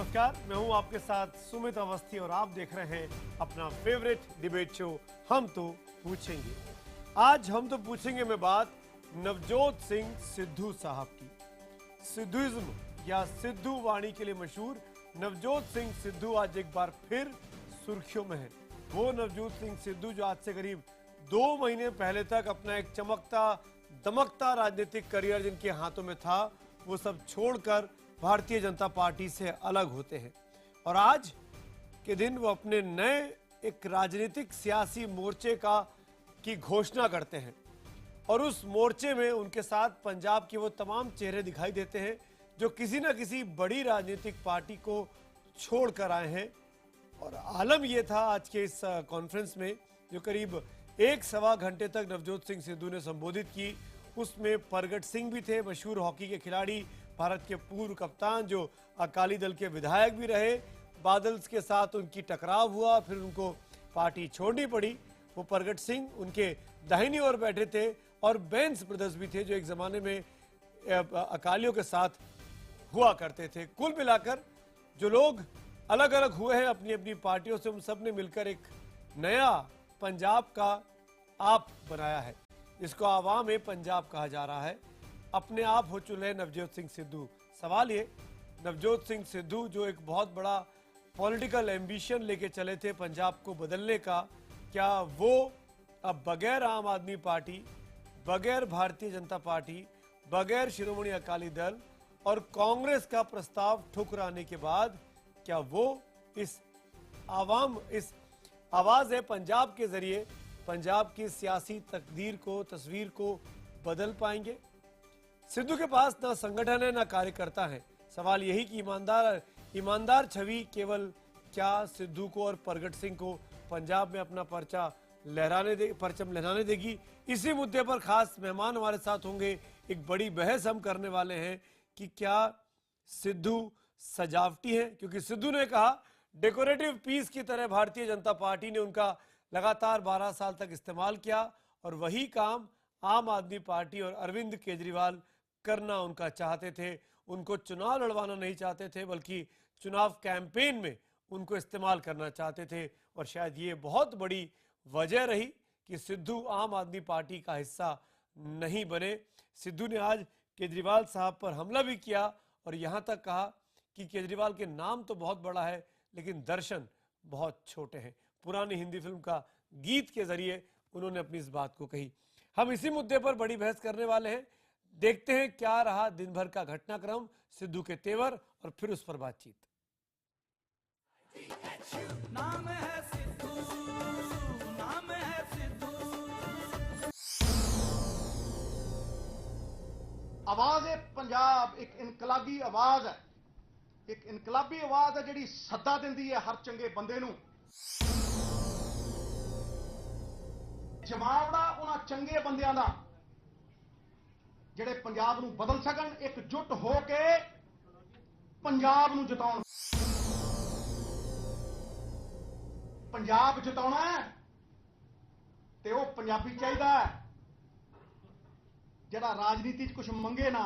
नमस्कार, मैं हूं आपके साथ सुमित अवस्थी और आप देख रहे हैं अपना फेवरेट डिबेट शो हम तो पूछेंगे। आज हम तो पूछेंगे में बात नवजोत सिंह सिद्धू साहब की। सिद्धुइज्म या सिद्धू वाणी के लिए मशहूर नवजोत सिंह सिद्धू आज एक बार फिर सुर्खियों में है। वो नवजोत सिंह सिद्धू जो आज से करीब 2 महीने पहले तक अपना एक चमकता दमकता राजनीतिक करियर जिनके हाथों में था, वो सब छोड़कर भारतीय जनता पार्टी से अलग होते हैं और आज के दिन वो अपने नए एक राजनीतिक सियासी मोर्चे की घोषणा करते हैं और उस मोर्चे में उनके साथ पंजाब के वो तमाम चेहरे दिखाई देते हैं जो किसी न किसी बड़ी राजनीतिक पार्टी को छोड़कर आए हैं। और आलम यह था आज के इस कॉन्फ्रेंस में जो करीब 1-1.25 घंटे तक नवजोत सिंह सिद्धू ने संबोधित की, उसमें प्रगट सिंह भी थे, मशहूर हॉकी के खिलाड़ी, भारत के पूर्व कप्तान जो अकाली दल के विधायक भी रहे। बादल के साथ उनकी टकराव हुआ, फिर उनको पार्टी छोड़नी पड़ी। वो प्रगट सिंह उनके दाहिनी ओर बैठे थे और बेंस ब्रदर्स भी थे जो एक जमाने में अकालियों के साथ हुआ करते थे। कुल मिलाकर जो लोग अलग अलग हुए हैं अपनी अपनी पार्टियों से, उन सब ने मिलकर एक नया पंजाब का आप बनाया है, जिसको आवाम पंजाब कहा जा रहा है। अपने आप हो चुके हैं नवजोत सिंह सिद्धू। सवाल ये, नवजोत सिंह सिद्धू जो एक बहुत बड़ा पॉलिटिकल एम्बिशन लेके चले थे पंजाब को बदलने का, क्या वो अब बगैर आम आदमी पार्टी, बगैर भारतीय जनता पार्टी, बगैर शिरोमणि अकाली दल और कांग्रेस का प्रस्ताव ठुकराने के बाद क्या वो इस आवाज है पंजाब के जरिए पंजाब की सियासी तकदीर को, तस्वीर को बदल पाएंगे? सिद्धू के पास ना संगठन है ना कार्यकर्ता है। सवाल यही कि ईमानदार छवि केवल क्या सिद्धू को और प्रगट सिंह को पंजाब में अपना परचम लहराने देगी? इसी मुद्दे पर खास मेहमान हमारे साथ होंगे। एक बड़ी बहस हम करने वाले हैं कि क्या सिद्धू सजावटी है, क्योंकि सिद्धू ने कहा डेकोरेटिव पीस की तरह भारतीय जनता पार्टी ने उनका लगातार 12 साल तक इस्तेमाल किया और वही काम आम आदमी पार्टी और अरविंद केजरीवाल करना उनका चाहते थे। उनको चुनाव लड़वाना नहीं चाहते थे, बल्कि चुनाव कैंपेन में उनको इस्तेमाल करना चाहते थे। और शायद ये बहुत बड़ी वजह रही कि सिद्धू आम आदमी पार्टी का हिस्सा नहीं बने। सिद्धू ने आज केजरीवाल साहब पर हमला भी किया और यहां तक कहा कि केजरीवाल के नाम तो बहुत बड़ा है लेकिन दर्शन बहुत छोटे हैं। पुरानी हिंदी फिल्म का गीत के जरिए उन्होंने अपनी इस बात को कही। हम इसी मुद्दे पर बड़ी बहस करने वाले हैं। देखते हैं क्या रहा दिन भर का घटनाक्रम, सिद्धू के तेवर और फिर उस पर बातचीत। नाम है सिद्धू, नाम है सिद्धू। आवाज पंजाब एक इनकलाबी आवाज है, एक इनकलाबी आवाज है जिहड़ी सद्दा दिंदी है हर चंगे बंदे नूं। जवाबड़ा उन्हां चंगे बंदियां दा जिहड़े पंजाब नूं बदल सकन, एकजुट हो के पंजाब नूं जिताउण। पंजाब जिताउणा है ते ओह पंजाबी चाहीदा है जिहड़ा राजनीति कुछ मंगे ना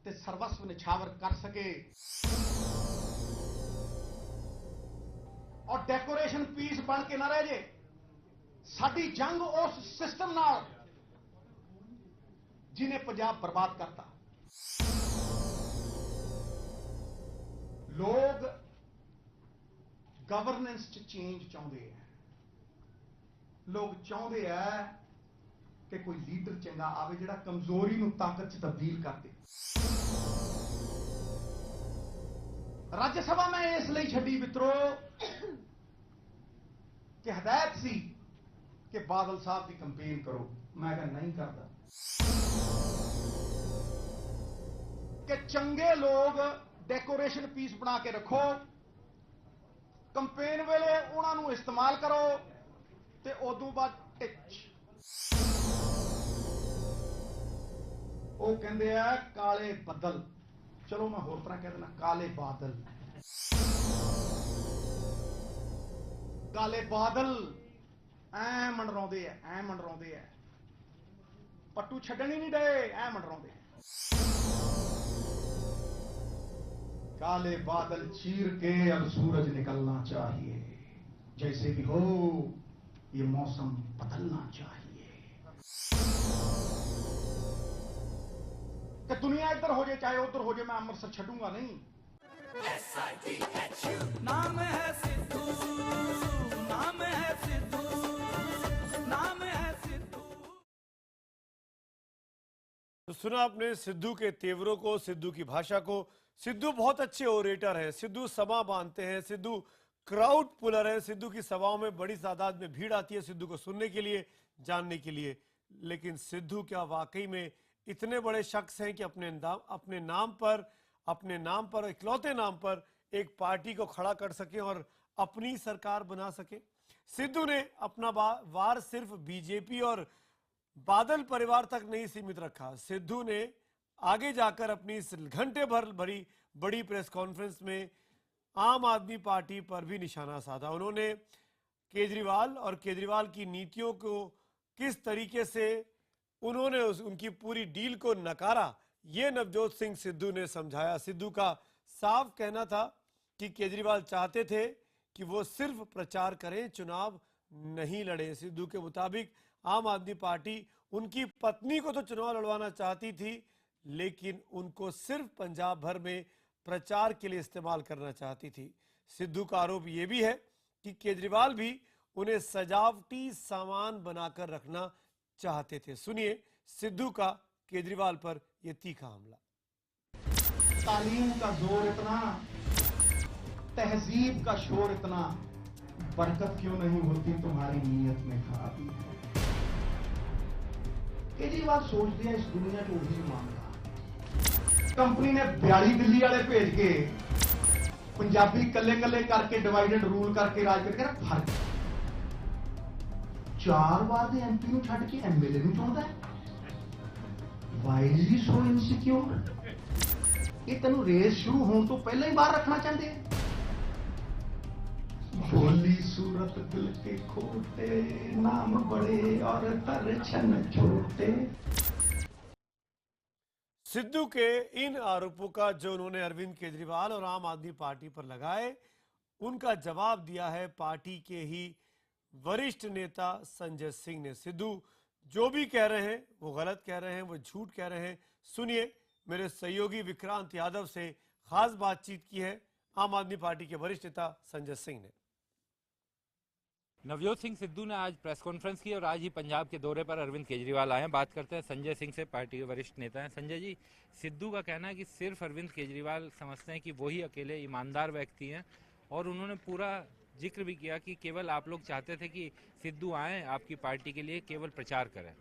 ते सर्वस्व निछावर कर सके और डेकोरेशन पीस बन के ना रह जे। साडी जंग उस सिस्टम नाल जिन्हें पंजाब बर्बाद करता। लोग गवर्नेंस च चेंज चाहते हैं, लोग चाहते हैं कि कोई लीडर चंगा आवे जिहड़ा कमजोरी नूं ताकत च तब्दील कर दे। राज्य सभा में इसलिए छड्डी मित्रो कि हदायत सी कि बादल साहब की कंपेन करो। मैं कहा नहीं करता कि चंगे लोग डेकोरेशन पीस बना के रखो, कंपेन वेले उन्होंने इस्तेमाल करो ते उदों बाद टिच। वो कहते हैं काले बदल, चलो मैं होर तरह कह देना काले बादल। काले बादल ऐ मंडराउंदे ऐ मंडराउंदे ऐ, पट्टू छड्डण ही नहीं दे, ऐ मंडराउंदे। काले बादल चीर के अब सूरज निकलना चाहिए। जैसे भी हो ये मौसम बदलना चाहिए कि दुनिया इधर हो जाए चाहे उधर हो जाए, मैं अमृतसर छूंगा नहीं। नाम है सिद्धू, नाम है सिद्धू, नाम है सिद्धू। तो सुना आपने सिद्धू के तेवरों को, सिद्धू की भाषा को। सिद्धू बहुत अच्छे ओरेटर हैं, सिद्धू सभा बांधते हैं, सिद्धू क्राउड पुलर है, सिद्धू की सभाओं में बड़ी तादाद में भीड़ आती है सिद्धू को सुनने के लिए, जानने के लिए। लेकिन सिद्धू क्या वाकई में इतने बड़े शख्स हैं कि अपने नाम पर इकलौते नाम पर एक पार्टी को खड़ा कर सके और अपनी सरकार बना सके? सिद्धू ने अपना वार सिर्फ बीजेपी और बादल परिवार तक नहीं सीमित रखा। सिद्धू ने आगे जाकर अपनी इस घंटे भर भरी बड़ी प्रेस कॉन्फ्रेंस में आम आदमी पार्टी पर भी निशाना साधा। उन्होंने केजरीवाल और केजरीवाल की नीतियों को किस तरीके से उन्होंने उनकी पूरी डील को नकारा, ये नवजोत सिंह सिद्धू ने समझाया। सिद्धू का साफ कहना था कि केजरीवाल चाहते थे कि वो सिर्फ प्रचार करें, चुनाव नहीं लड़े। सिद्धू के मुताबिक आम आदमी पार्टी उनकी पत्नी को तो चुनाव लड़वाना चाहती थी, लेकिन उनको सिर्फ पंजाब भर में प्रचार के लिए इस्तेमाल करना चाहती थी। सिद्धू का आरोप यह भी है कि केजरीवाल भी उन्हें सजावटी सामान बनाकर रखना चाहते थे। सुनिए सिद्धू का केजरीवाल पर यह तीखा हमला। तालीम का जोर इतना, तहजीब का शोर इतना, बरकत क्यों नहीं होती तुम्हारी नीयत में खराबी है। केजरीवाल सोच दिया इस दुनिया को भी मांगा। कंपनी ने 42 दिल्ली वाले भेज के पंजाबी कल्ले कल्ले करके डिवाइडेड रूल करके राज करके ना फर्क 4 बार ਦੇ ਐਮਪੀ ਨੂੰ ਛੱਡ ਕੇ ਐਮਐਲਏ ਨੂੰ ਚੁਣਦਾ ਹੈ। Y is so insecure. ਇਹ ਤੈਨੂੰ ਰੇਸ ਸ਼ੁਰੂ ਹੋਣ ਤੋਂ ਪਹਿਲਾਂ ਹੀ ਬਾਹਰ ਰੱਖਣਾ ਚਾਹੁੰਦੇ ਆ। भोली सूरत दिल के खोटे, नाम बड़े और दर्शन छोटे। सिद्धू के इन आरोपों का जो उन्होंने अरविंद केजरीवाल और आम आदमी पार्टी पर लगाए, उनका जवाब दिया है पार्टी के ही वरिष्ठ नेता संजय सिंह ने। सिद्धू जो भी कह रहे हैं वो गलत कह रहे हैं, वो झूठ कह रहे हैं। सुनिए मेरे सहयोगी विक्रांत यादव से खास बातचीत की है आम आदमी पार्टी के वरिष्ठ नेता संजय सिंह ने। नवजोत सिंह सिद्धू ने आज प्रेस कॉन्फ्रेंस की और आज ही पंजाब के दौरे पर अरविंद केजरीवाल आए हैं। बात करते हैं संजय सिंह से, पार्टी के वरिष्ठ नेता हैं। संजय जी, सिद्धू का कहना है कि सिर्फ अरविंद केजरीवाल समझते हैं कि वही अकेले ईमानदार व्यक्ति हैं और उन्होंने पूरा जिक्र भी किया कि केवल आप लोग चाहते थे कि सिद्धू आए आपकी पार्टी के लिए, केवल प्रचार करें।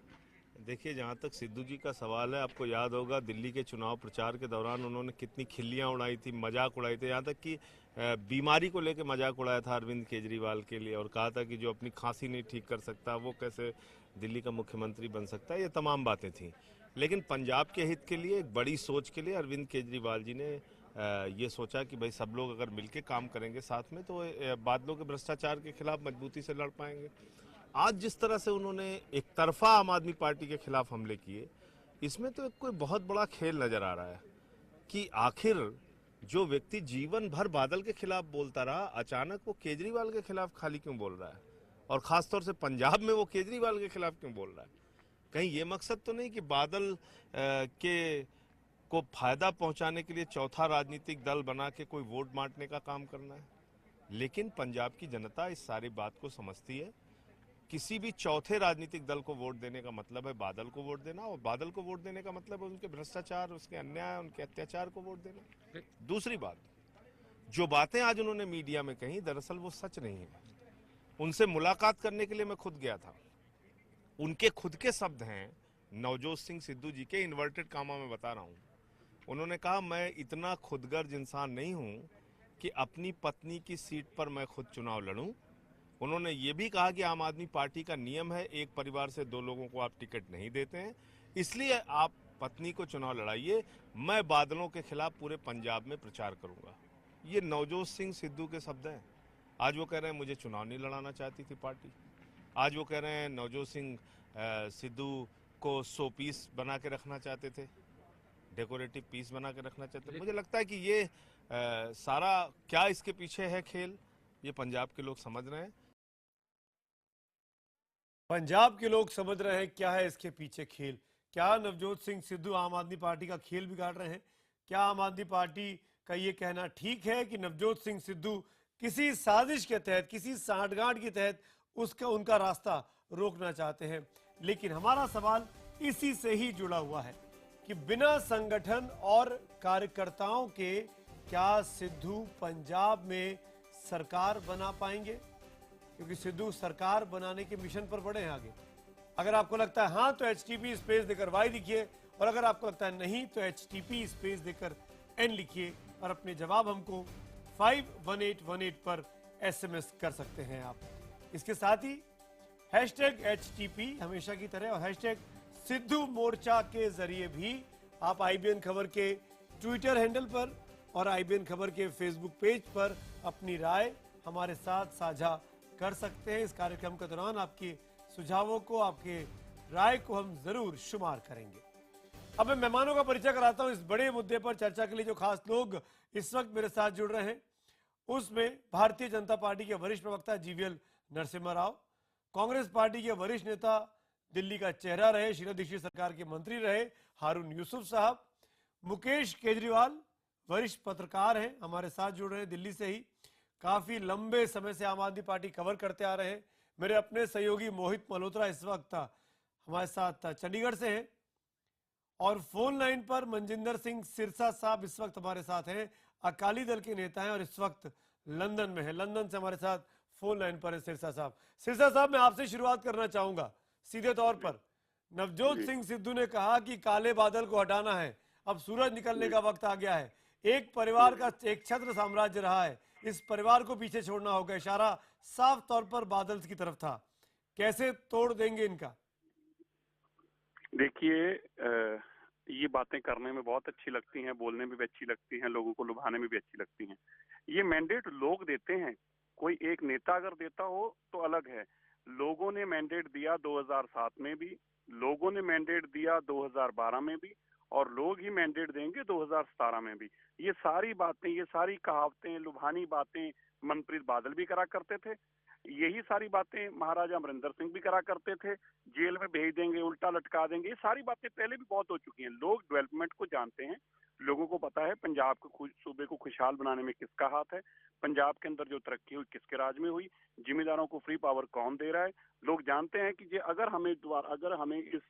देखिए, जहाँ तक सिद्धू जी का सवाल है, आपको याद होगा दिल्ली के चुनाव प्रचार के दौरान उन्होंने कितनी खिल्लियाँ उड़ाई थी, मजाक उड़ाए थे। यहाँ तक कि बीमारी को लेकर मजाक उड़ाया था अरविंद केजरीवाल के लिए और कहा था कि जो अपनी खांसी नहीं ठीक कर सकता वो कैसे दिल्ली का मुख्यमंत्री बन सकता है। ये तमाम बातें थी, लेकिन पंजाब के हित के लिए, एक बड़ी सोच के लिए अरविंद केजरीवाल जी ने ये सोचा कि भाई सब लोग अगर मिलकर काम करेंगे साथ में तो बादलों के भ्रष्टाचार के खिलाफ मजबूती से लड़ पाएंगे। आज जिस तरह से उन्होंने एक तरफा आम आदमी पार्टी के खिलाफ हमले किए, इसमें तो कोई बहुत बड़ा खेल नजर आ रहा है कि आखिर जो व्यक्ति जीवन भर बादल के खिलाफ बोलता रहा, अचानक वो केजरीवाल के खिलाफ खाली क्यों बोल रहा है, और खासतौर से पंजाब में वो केजरीवाल के खिलाफ क्यों बोल रहा है। कहीं ये मकसद तो नहीं कि बादल के को फायदा पहुंचाने के लिए चौथा राजनीतिक दल बना के कोई वोट बांटने का काम करना है। लेकिन पंजाब की जनता इस सारी बात को समझती है। किसी भी चौथे राजनीतिक दल को वोट देने का मतलब है बादल को वोट देना, और बादल को वोट देने का मतलब है उनके भ्रष्टाचार, उसके अन्याय, उनके अत्याचार को वोट देना। दूसरी बात, जो बातें आज उन्होंने मीडिया में कही, दरअसल वो सच नहीं है। उनसे मुलाकात करने के लिए मैं खुद गया था। उनके खुद के शब्द हैं, नवजोत सिंह सिद्धू जी के, इन्वर्टेड कामा में बता रहा हूं। उन्होंने कहा, मैं इतना खुदगर्ज इंसान नहीं हूं कि अपनी पत्नी की सीट पर मैं खुद चुनाव लड़ूं। उन्होंने ये भी कहा कि आम आदमी पार्टी का नियम है, एक परिवार से 2 लोगों को आप टिकट नहीं देते हैं, इसलिए आप पत्नी को चुनाव लड़ाइए, मैं बादलों के खिलाफ पूरे पंजाब में प्रचार करूंगा। ये नवजोत सिंह सिद्धू के शब्द हैं। आज वो कह रहे हैं मुझे चुनाव नहीं लड़ाना चाहती थी पार्टी। आज वो कह रहे हैं नवजोत सिंह सिद्धू को 100 पीस बना के रखना चाहते थे, डेकोरेटिव पीस बना के रखना चाहते थे। मुझे लगता है कि ये सारा क्या इसके पीछे है खेल, ये पंजाब के लोग समझ रहे हैं। पंजाब के लोग समझ रहे हैं क्या है इसके पीछे खेल। क्या नवजोत सिंह सिद्धू आम आदमी पार्टी का खेल बिगाड़ रहे हैं? क्या आम आदमी पार्टी का ये कहना ठीक है कि नवजोत सिंह सिद्धू किसी साजिश के तहत, किसी सांठगांठ के तहत उनका रास्ता रोकना चाहते हैं? लेकिन हमारा सवाल इसी से ही जुड़ा हुआ है कि बिना संगठन और कार्यकर्ताओं के क्या सिद्धू पंजाब में सरकार बना पाएंगे? क्योंकि सिद्धू सरकार बनाने के मिशन पर बढ़े हैं आगे। अगर आपको लगता है हाँ तो HTP स्पेस देकर वाई लिखिए, और अगर आपको लगता है नहीं तो HTP स्पेस देकर N लिखिए, और अपने जवाब हमको 51818 पर SMS कर सकते हैं आप। इसके साथ ही #HTP हमेशा की तरह और #सिद्धू मोर्चा के जरिए भी आप IBN खबर के ट्विटर हैंडल पर और IBN खबर के फेसबुक पेज पर अपनी राय हमारे साथ साझा कर सकते हैं। इस कार्यक्रम के दौरान आपके सुझावों को, आपके राय को हम जरूर शुमार करेंगे। अब मैं मेहमानों का परिचय कराता हूं इस बड़े मुद्दे पर चर्चा के लिए जो खास लोग इस वक्त मेरे साथ जुड़ रहे हैं। उसमें भारतीय जनता पार्टी के वरिष्ठ प्रवक्ता GVL नरसिम्हा राव, कांग्रेस पार्टी के वरिष्ठ नेता, दिल्ली का चेहरा रहे, शीला दीक्षित सरकार के मंत्री रहे हारून यूसुफ साहब, मुकेश केजरीवाल वरिष्ठ पत्रकार हैं, हमारे साथ जुड़ रहे हैं दिल्ली से ही, काफी लंबे समय से आम आदमी पार्टी कवर करते आ रहे हैं। मेरे अपने सहयोगी मोहित मल्होत्रा इस वक्त हमारे साथ चंडीगढ़ से हैं, और फोन लाइन पर मनजिंदर सिंह सिरसा साहब इस वक्त हमारे साथ हैं, अकाली दल के नेता हैं और इस वक्त लंदन में है। लंदन से हमारे साथ फोन लाइन पर है सिरसा साहब। सिरसा साहब, मैं आपसे शुरुआत करना चाहूंगा सीधे तौर पर। नवजोत सिंह सिद्धू ने कहा कि काले बादल को हटाना है, अब सूरज निकलने का वक्त आ गया है। एक परिवार का एक छत्र साम्राज्य रहा है, इस परिवार को पीछे छोड़ना होगा। इशारा साफ तौर पर बादल की तरफ था। कैसे तोड़ देंगे इनका? देखिए, ये बातें करने में बहुत अच्छी लगती हैं, बोलने में भी अच्छी लगती हैं, लोगों को लुभाने में भी अच्छी लगती हैं। ये मैंडेट लोग देते हैं, कोई एक नेता अगर देता हो तो अलग है। लोगों ने मैंडेट दिया 2007 में भी, लोगों ने मैंडेट दिया 2012 में भी, और लोग ही मैंडेट देंगे 2017 में भी। ये सारी बातें, ये सारी कहावतें, लुभानी बातें मनप्रीत बादल भी करा करते थे। यही सारी बातें महाराजा अमरिंदर सिंह भी करा करते थे, जेल में भेज देंगे, उल्टा लटका देंगे। ये सारी बातें पहले भी बहुत हो चुकी हैं। लोग डेवलपमेंट को जानते हैं, लोगों को पता है पंजाब को, सूबे को खुशहाल बनाने में किसका हाथ है, पंजाब के अंदर जो तरक्की हुई किसके राज में हुई, जिम्मेदारों को फ्री पावर कौन दे रहा है। लोग जानते हैं कि अगर हमें इस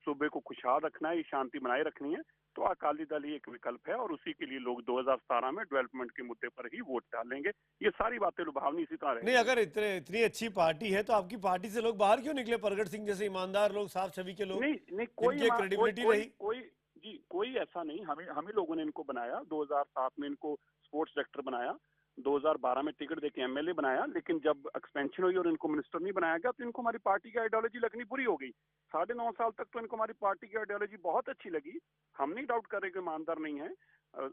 सूबे को खुशहाल रखना है, शांति बनाए रखनी है, तो अकाली दल ही एक विकल्प है, और उसी के लिए लोग 2017 में डेवलपमेंट के मुद्दे पर ही वोट डालेंगे। ये सारी बातें लुभावनी इसी तरह नहीं, अगर इतनी अच्छी पार्टी है तो आपकी पार्टी से लोग बाहर क्यों निकले? प्रगट सिंह जैसे ईमानदार लोग, साफ छवि के लोग, नहीं, क्रेडिबिलिटी रही। कोई ऐसा नहीं। हमें लोगों ने इनको बनाया, 2007 में इनको स्पोर्ट्स डायरेक्टर बनाया, 2012 में टिकट देके MLA बनाया, लेकिन जब एक्सपेंशन हुई और इनको मिनिस्टर नहीं बनाया गया तो इनको हमारी पार्टी की आइडियोलॉजी लगनी बुरी हो गई। 9.5 साल तक तो इनको हमारी पार्टी की आइडियोलॉजी बहुत अच्छी लगी। हम नहीं डाउट कर रहे कि ईमानदार नहीं है,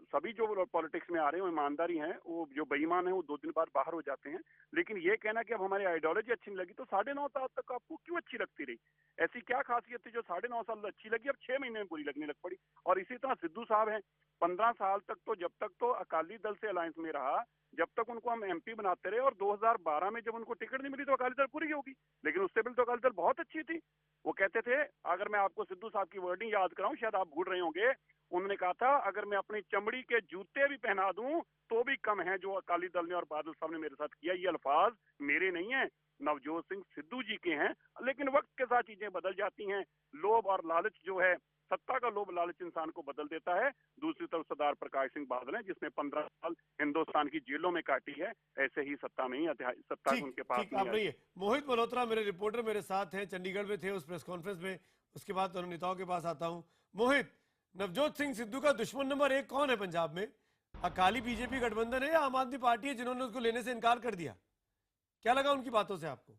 सभी जो पॉलिटिक्स में आ रहे हैं वो ईमानदारी हैं, वो जो बेईमान है वो 2 दिन बाद बाहर हो जाते हैं। लेकिन ये कहना कि अब हमारी आइडियोलॉजी अच्छी नहीं लगी, तो 9.5 साल तक आपको क्यों अच्छी लगती रही? ऐसी क्या खासियत थी जो 9.5 साल अच्छी लगी, अब 6 महीने में बुरी लगने लग पड़ी? और इसी तरह सिद्धू साहब हैं, 15 साल तक तो, जब तक तो अकाली दल से अलायंस में रहा, जब तक उनको हम MP बनाते रहे, और 2012 में जब उनको टिकट नहीं मिली तो अकाली दल पूरी होगी। लेकिन उससे पहले तो अकाली दल बहुत अच्छी थी। वो कहते थे, अगर मैं आपको सिद्धू साहब की वर्डिंग याद कराऊं, शायद आप भूल रहे होंगे, उन्होंने कहा था अगर मैं अपनी चमड़ी के जूते भी पहना दूं तो भी कम है जो अकाली दल ने और बादल साहब ने मेरे साथ किया। ये अल्फाज मेरे नहीं है, नवजोत सिंह सिद्धू जी के हैं। लेकिन वक्त के साथ चीजें बदल जाती हैं। लोभ और लालच जो है, सत्ता का लोभ लालच इंसान को बदल देता है। दूसरी तरफ सरदार प्रकाश सिंह बादल है, जिसने 15 साल हिंदुस्तान की जेलों में काटी है। ऐसे ही सत्ता नहीं, सत्ता उनके पास नहीं है। मोहित मल्होत्रा मेरे रिपोर्टर मेरे साथ हैं, चंडीगढ़ में थे उस प्रेस कॉन्फ्रेंस में। उसके बाद दोनों नेताओं के पास आता हूँ। मोहित, नवजोत सिंह सिद्धू का दुश्मन नंबर 1 कौन है पंजाब में? अकाली BJP गठबंधन है या आम आदमी पार्टी है जिन्होंने उसको लेने से इनकार कर दिया? क्या लगा उनकी बातों से आपको?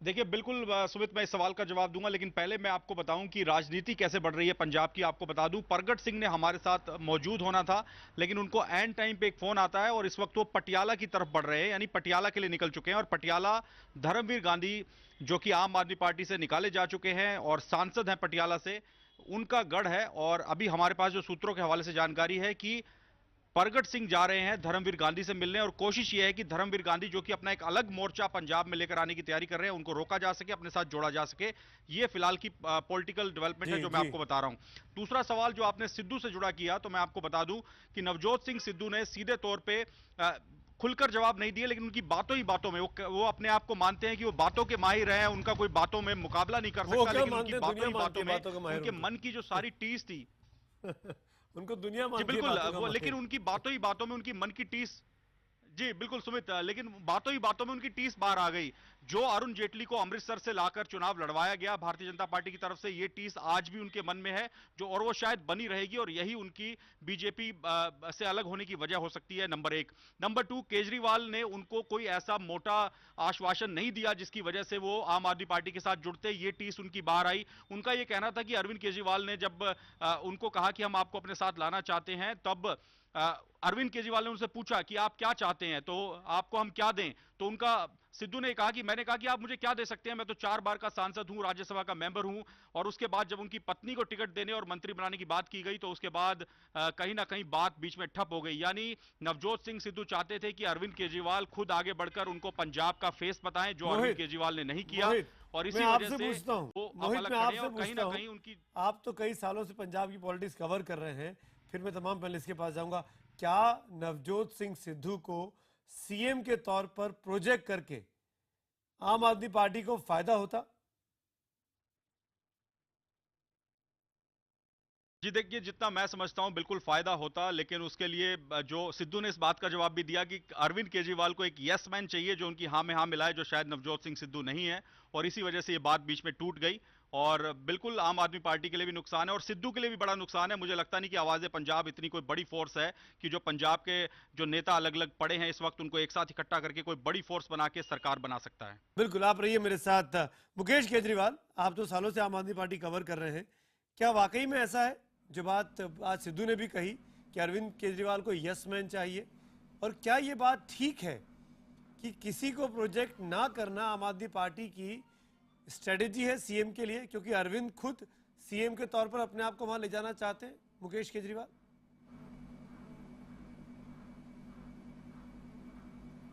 देखिए, बिल्कुल सुमित, मैं इस सवाल का जवाब दूंगा, लेकिन पहले मैं आपको बताऊं कि राजनीति कैसे बढ़ रही है पंजाब की। आपको बता दूं, प्रगट सिंह ने हमारे साथ मौजूद होना था, लेकिन उनको एंड टाइम पे एक फोन आता है और इस वक्त वो पटियाला की तरफ बढ़ रहे हैं, यानी पटियाला के लिए निकल चुके हैं। और पटियाला धर्मवीर गांधी, जो कि आम आदमी पार्टी से निकाले जा चुके हैं और सांसद हैं पटियाला से, उनका गढ़ है। और अभी हमारे पास जो सूत्रों के हवाले से जानकारी है कि परगट सिंह जा रहे हैं धर्मवीर गांधी से मिलने, और कोशिश यह है कि धर्मवीर गांधी जो कि अपना एक अलग मोर्चा पंजाब में लेकर आने की तैयारी कर रहे हैं, उनको रोका जा सके, अपने साथ जोड़ा जा सके। ये फिलहाल की पॉलिटिकल डेवलपमेंट है जो मैं आपको बता रहा हूं। दूसरा सवाल जो आपने सिद्धू से जुड़ा किया, तो मैं आपको बता दूं कि नवजोत सिंह सिद्धू ने सीधे तौर पे खुलकर जवाब नहीं दिए, लेकिन उनकी बातों ही बातों में वो अपने आप को मानते हैं कि वो बातों के माहिर हैं, उनका कोई बातों में मुकाबला नहीं कर सकता, लेकिन उनकी बातों ही बातों में उनके मन की जो सारी टीस थी उनको दुनिया जी मानती है बिल्कुल, बातों का वो माहिर। लेकिन उनकी बातों ही बातों में उनकी मन की टीस, जी बिल्कुल सुमित, लेकिन बातों ही बातों में उनकी टीस बाहर आ गई। जो अरुण जेटली को अमृतसर से लाकर चुनाव लड़वाया गया भारतीय जनता पार्टी की तरफ से, ये टीस आज भी उनके मन में है, जो और वो शायद बनी रहेगी, और यही उनकी बीजेपी से अलग होने की वजह हो सकती है, नंबर एक। नंबर 2, केजरीवाल ने उनको कोई ऐसा मोटा आश्वासन नहीं दिया जिसकी वजह से वो आम आदमी पार्टी के साथ जुड़ते, ये टीस उनकी बाहर आई। उनका ये कहना था कि अरविंद केजरीवाल ने जब उनको कहा कि हम आपको अपने साथ लाना चाहते हैं, तब अरविंद केजरीवाल ने उनसे पूछा कि आप क्या चाहते हैं, तो आपको हम क्या दें। तो उनका सिद्धू ने कहा कि मैंने कहा कि आप मुझे क्या दे सकते हैं, मैं तो 4 बार का सांसद हूं, राज्यसभा का मेंबर हूं। और उसके बाद जब उनकी पत्नी को टिकट देने और मंत्री बनाने की बात की गई, तो उसके बाद कहीं ना कहीं बात बीच में ठप हो गई। यानी नवजोत सिंह सिद्धू चाहते थे कि अरविंद केजरीवाल खुद आगे बढ़कर उनको पंजाब का फेस बताएं, जो अरविंद केजरीवाल ने नहीं किया, और इसी मैं वजह आपसे से पूछता हूं, वो अब मोहित अलग मैं खड़े आपसे हैं, और कहीं पूछता ना कहीं हूं, उनकी आप तो कई सालों से पंजाब की पॉलिटिक्स कवर कर रहे हैं, फिर मैं तमाम पैनलिस्ट के पास जाऊंगा। क्या नवजोत सिंह सिद्धू को सीएम के तौर पर प्रोजेक्ट करके आम आदमी पार्टी को फायदा होता? जी देखिए, जितना मैं समझता हूं बिल्कुल फायदा होता, लेकिन उसके लिए जो सिद्धू ने इस बात का जवाब भी दिया कि अरविंद केजरीवाल को एक यस मैन चाहिए जो उनकी हाँ में हाँ मिलाए, जो शायद नवजोत सिंह सिद्धू नहीं है, और इसी वजह से ये बात बीच में टूट गई। और बिल्कुल आम आदमी पार्टी के लिए भी नुकसान है और सिद्धू के लिए भी बड़ा नुकसान है। मुझे लगता नहीं कि आवाज़े पंजाब इतनी कोई बड़ी फोर्स है कि जो पंजाब के जो नेता अलग अलग पड़े हैं इस वक्त, उनको एक साथ इकट्ठा करके कोई बड़ी फोर्स बना के सरकार बना सकता है। बिल्कुल, आप रहिए मेरे साथ। मुकेश केजरीवाल, आप तो सालों से आम आदमी पार्टी कवर कर रहे हैं, क्या वाकई में ऐसा है जो बात आज सिद्धू ने भी कही कि अरविंद केजरीवाल को यस मैन चाहिए? और क्या ये बात ठीक है कि किसी को प्रोजेक्ट ना करना आम आदमी पार्टी की स्ट्रेटेजी है सीएम के लिए, क्योंकि अरविंद खुद सीएम के तौर पर अपने आप को वहां ले जाना चाहते हैं? मुकेश केजरीवाल,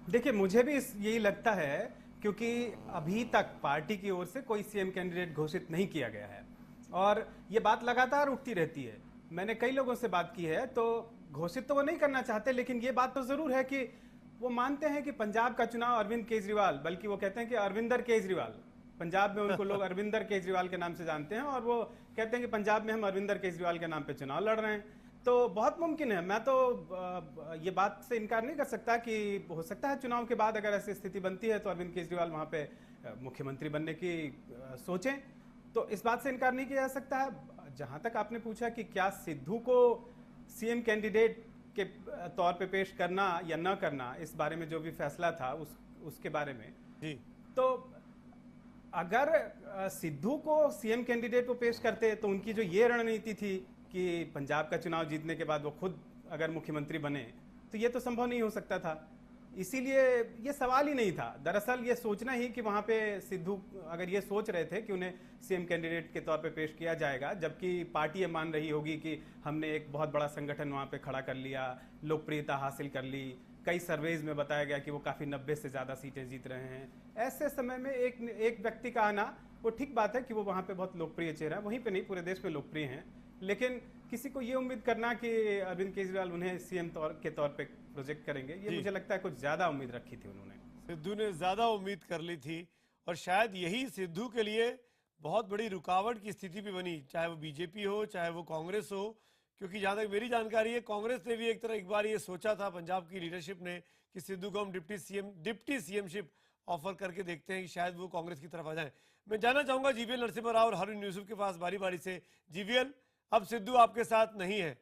देखिए, मुझे भी यही लगता है, क्योंकि अभी तक पार्टी की ओर से कोई सीएम कैंडिडेट घोषित नहीं किया गया है और ये बात लगातार उठती रहती है। मैंने कई लोगों से बात की है, तो घोषित तो वो नहीं करना चाहते, लेकिन ये बात तो जरूर है कि वो मानते हैं कि पंजाब का चुनाव अरविंद केजरीवाल, बल्कि वो कहते हैं कि अरविंदर केजरीवाल, पंजाब में उनको लोग अरविंदर केजरीवाल के नाम से जानते हैं, और वो कहते हैं कि पंजाब में हम अरविंदर केजरीवाल के नाम पे चुनाव लड़ रहे हैं। तो बहुत मुमकिन है, मैं तो ये बात से इनकार नहीं कर सकता कि हो सकता है चुनाव के बाद अगर ऐसी स्थिति बनती है तो अरविंद केजरीवाल वहां पे मुख्यमंत्री बनने की सोचें, तो इस बात से इनकार नहीं किया जा सकता है। जहां तक आपने पूछा कि क्या सिद्धू को सीएम कैंडिडेट के तौर पे पेश करना या न करना, इस बारे में जो भी फैसला था उसके बारे में जी, तो अगर सिद्धू को सीएम कैंडिडेट को पेश करते तो उनकी जो ये रणनीति थी कि पंजाब का चुनाव जीतने के बाद वो खुद अगर मुख्यमंत्री बने, तो ये तो संभव नहीं हो सकता था। इसीलिए ये सवाल ही नहीं था। दरअसल ये सोचना ही कि वहाँ पे सिद्धू अगर ये सोच रहे थे कि उन्हें सीएम कैंडिडेट के तौर पे पेश किया जाएगा, जबकि पार्टी ये मान रही होगी कि हमने एक बहुत बड़ा संगठन वहाँ पे खड़ा कर लिया, लोकप्रियता हासिल कर ली, कई सर्वेज में बताया गया कि वो काफ़ी 90 से ज़्यादा सीटें जीत रहे हैं। ऐसे समय में एक व्यक्ति का आना, वो ठीक बात है कि वो वहाँ पे बहुत लोकप्रिय चेहरा है, वहीं पे नहीं पूरे देश में लोकप्रिय हैं, लेकिन किसी को ये उम्मीद करना कि अरविंद केजरीवाल उन्हें सीएम के तौर पे प्रोजेक्ट करेंगे, ये मुझे लगता है कुछ ज्यादा उम्मीद रखी थी उन्होंने। सिद्धू ने ज्यादा उम्मीद कर ली थी और शायद यही सिद्धू के लिए बहुत बड़ी रुकावट की स्थिति भी बनी, चाहे वो बीजेपी हो चाहे वो कांग्रेस हो, क्योंकि जहां तक मेरी जानकारी है कांग्रेस ने भी एक बार ये सोचा था, पंजाब की लीडरशिप ने, कि सिद्धू को हम डिप्टी सीएमशिप ऑफर करके देखते हैं कि शायद वो कांग्रेस की तरफ आ जाए। मैं जाना चाहूंगा जीवीएल नरसिम्हा राव और हारून यूसुफ के पास बारी बारी से। जीवीएल, अब सिद्धू आपके साथ नहीं है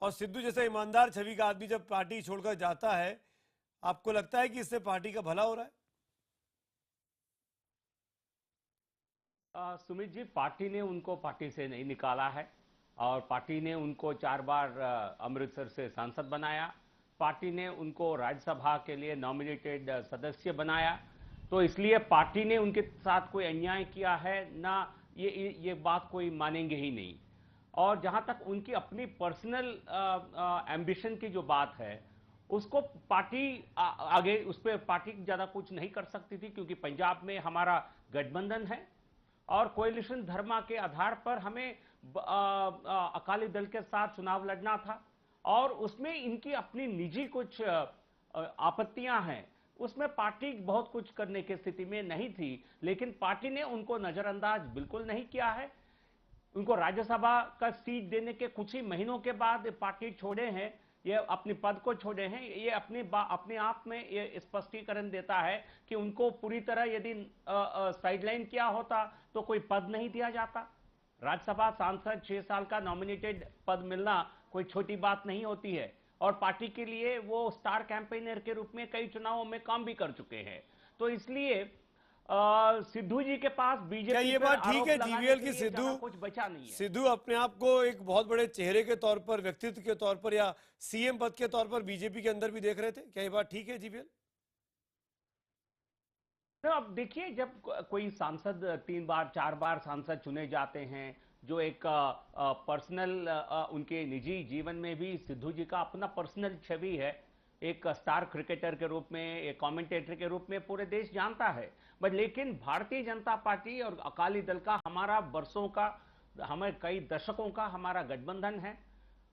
और सिद्धू जैसा ईमानदार छवि का आदमी जब पार्टी छोड़कर जाता है, आपको लगता है कि इससे पार्टी का भला हो रहा है? सुमित जी, पार्टी ने उनको पार्टी से नहीं निकाला है और पार्टी ने उनको 4 बार अमृतसर से सांसद बनाया, पार्टी ने उनको राज्यसभा के लिए नॉमिनेटेड सदस्य बनाया, तो इसलिए पार्टी ने उनके साथ कोई अन्याय किया है ना ये बात कोई मानेंगे ही नहीं। और जहां तक उनकी अपनी पर्सनल एम्बिशन की जो बात है, उसको पार्टी आगे उस पर पार्टी ज्यादा कुछ नहीं कर सकती थी, क्योंकि पंजाब में हमारा गठबंधन है और कोएलिशन धर्मा के आधार पर हमें अकाली दल के साथ चुनाव लड़ना था, और उसमें इनकी अपनी निजी कुछ आपत्तियां हैं, उसमें पार्टी बहुत कुछ करने की स्थिति में नहीं थी। लेकिन पार्टी ने उनको नजरअंदाज बिल्कुल नहीं किया है। उनको राज्यसभा का सीट देने के कुछ ही महीनों के बाद पार्टी छोड़े हैं, ये अपने पद को छोड़े हैं। ये अपने आप में ये स्पष्टीकरण देता है कि उनको पूरी तरह यदि साइडलाइन किया होता तो कोई पद नहीं दिया जाता। राज्यसभा सांसद 6 साल का नॉमिनेटेड पद मिलना कोई छोटी बात नहीं होती है, और पार्टी के लिए वो स्टार कैंपेनर के रूप में कई चुनावों में काम भी कर चुके हैं। तो इसलिए सिद्धू जी के पास बीजेपी, क्या ये बात ठीक है जीवीएल की सिद्धू कुछ बचा नहीं है? सिद्धू अपने आप को एक बहुत बड़े चेहरे के तौर पर, व्यक्तित्व के तौर पर या सीएम पद के तौर पर बीजेपी के अंदर भी देख रहे थे? क्या ये बात ठीक है जीवीएल? तो अब देखिए, जब कोई सांसद 3 बार 4 बार सांसद चुने जाते हैं, जो एक पर्सनल उनके निजी जीवन में भी सिद्धू जी का अपना पर्सनल छवि है, एक स्टार क्रिकेटर के रूप में, एक कमेंटेटर के रूप में पूरे देश जानता है। बट लेकिन भारतीय जनता पार्टी और अकाली दल का हमारा बरसों का, हमें कई दशकों का हमारा गठबंधन है,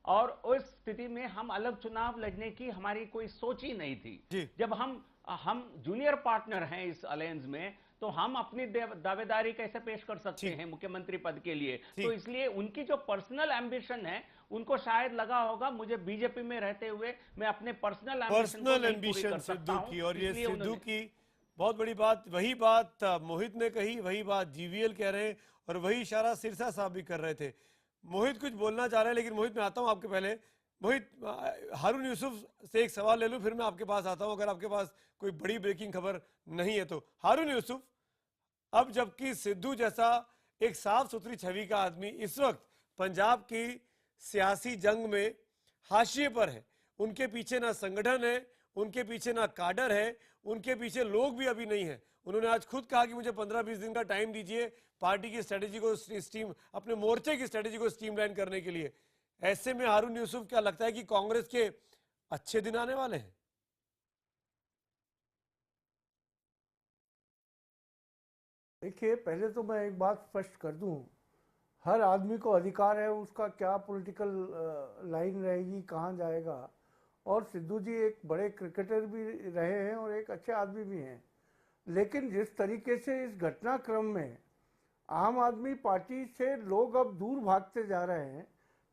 और उस स्थिति में हम अलग चुनाव लड़ने की हमारी कोई सोच ही नहीं थी। जब हम जूनियर पार्टनर हैं इस अलायंस में, तो हम अपनी दावेदारी कैसे पेश कर सकते हैं मुख्यमंत्री पद के लिए? तो इसलिए उनकी जो पर्सनल एम्बिशन है, उनको शायद लगा होगा मुझे बीजेपी में रहते हुए मैं अपने पर्सनल एम्बिशन सिद्धू की, और ये सिद्धू की बहुत बड़ी बात, वही बात मोहित ने कही, वही बात जीवीएल कह रहे हैं, और वही इशारा सिरसा साहब भी कर रहे थे। मोहित कुछ बोलना चाह रहे हैं, लेकिन मोहित मैं आता हूं आपके पहले। मोहित, हारून यूसुफ से एक सवाल ले लूं, फिर मैं आपके पास आता हूं, अगर आपके पास कोई बड़ी ब्रेकिंग खबर नहीं है तो। हारून यूसुफ, अब जबकि सिद्धू जैसा एक साफ सुथरी छवि का आदमी इस वक्त पंजाब की सियासी जंग में हाशिए पर है, उनके पीछे ना संगठन है, उनके पीछे ना काडर है, उनके पीछे लोग भी अभी नहीं है। उन्होंने आज खुद कहा कि मुझे 15-20 दिन का टाइम दीजिए पार्टी की स्ट्रेटेजी को अपने मोर्चे की स्ट्रेटेजी को स्ट्रीमलाइन करने के लिए। ऐसे में हारून यूसुफ, क्या लगता है कि कांग्रेस के अच्छे दिन आने वाले हैं? देखिए, पहले तो मैं एक बात स्पष्ट कर दूं, हर आदमी को अधिकार है उसका क्या पॉलिटिकल लाइन रहेगी, कहां जाएगा। और सिद्धू जी एक बड़े क्रिकेटर भी रहे हैं और एक अच्छे आदमी भी हैं, लेकिन जिस तरीके से इस घटनाक्रम में आम आदमी पार्टी से लोग अब दूर भागते जा रहे हैं,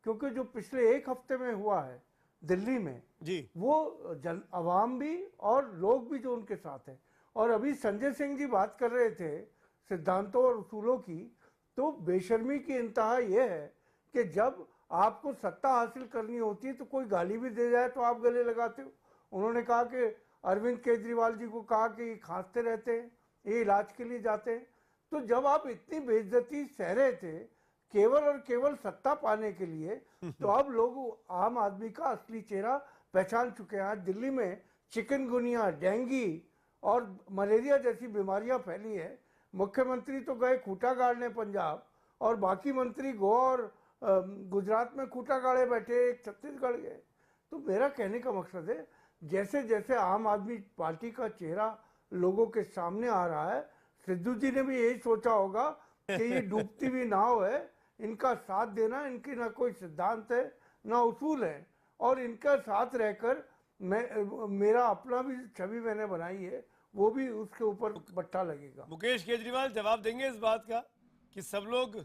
क्योंकि जो पिछले 1 हफ्ते में हुआ है दिल्ली में जी, वो अवाम भी और लोग भी जो उनके साथ हैं। और अभी संजय सिंह जी बात कर रहे थे सिद्धांतों और उसूलों की, तो बेशर्मी की इंतहा यह है कि जब आपको सत्ता हासिल करनी होती है तो कोई गाली भी दे जाए तो आप गले लगाते हो। उन्होंने कहा कि अरविंद केजरीवाल जी को कहा कि खांसते रहते हैं, ये इलाज के लिए जाते हैं। तो जब आप इतनी बेइज्जती सह रहे थे केवल और केवल सत्ता पाने के लिए, तो अब लोग आम आदमी का असली चेहरा पहचान चुके हैं। आज दिल्ली में चिकनगुनिया, डेंगू और मलेरिया जैसी बीमारियां फैली है। मुख्यमंत्री तो गए खूंटा गाड़ने पंजाब, और बाकी मंत्री गोवा और गुजरात में खूंटा गाड़े बैठे, एक छत्तीसगढ़ गए। तो मेरा कहने का मकसद है, जैसे जैसे आम आदमी पार्टी का चेहरा लोगों के सामने आ रहा है, सिद्धू जी ने भी यही सोचा होगा कि ये डूबती हुई नाव है, इनका साथ देना, इनकी ना कोई सिद्धांत है ना उसूल है, और इनका साथ रहकर मेरा अपना भी छवि मैंने बनाई है, वो भी उसके ऊपर बट्टा लगेगा। मुकेश केजरीवाल जवाब देंगे इस बात का कि सब लोग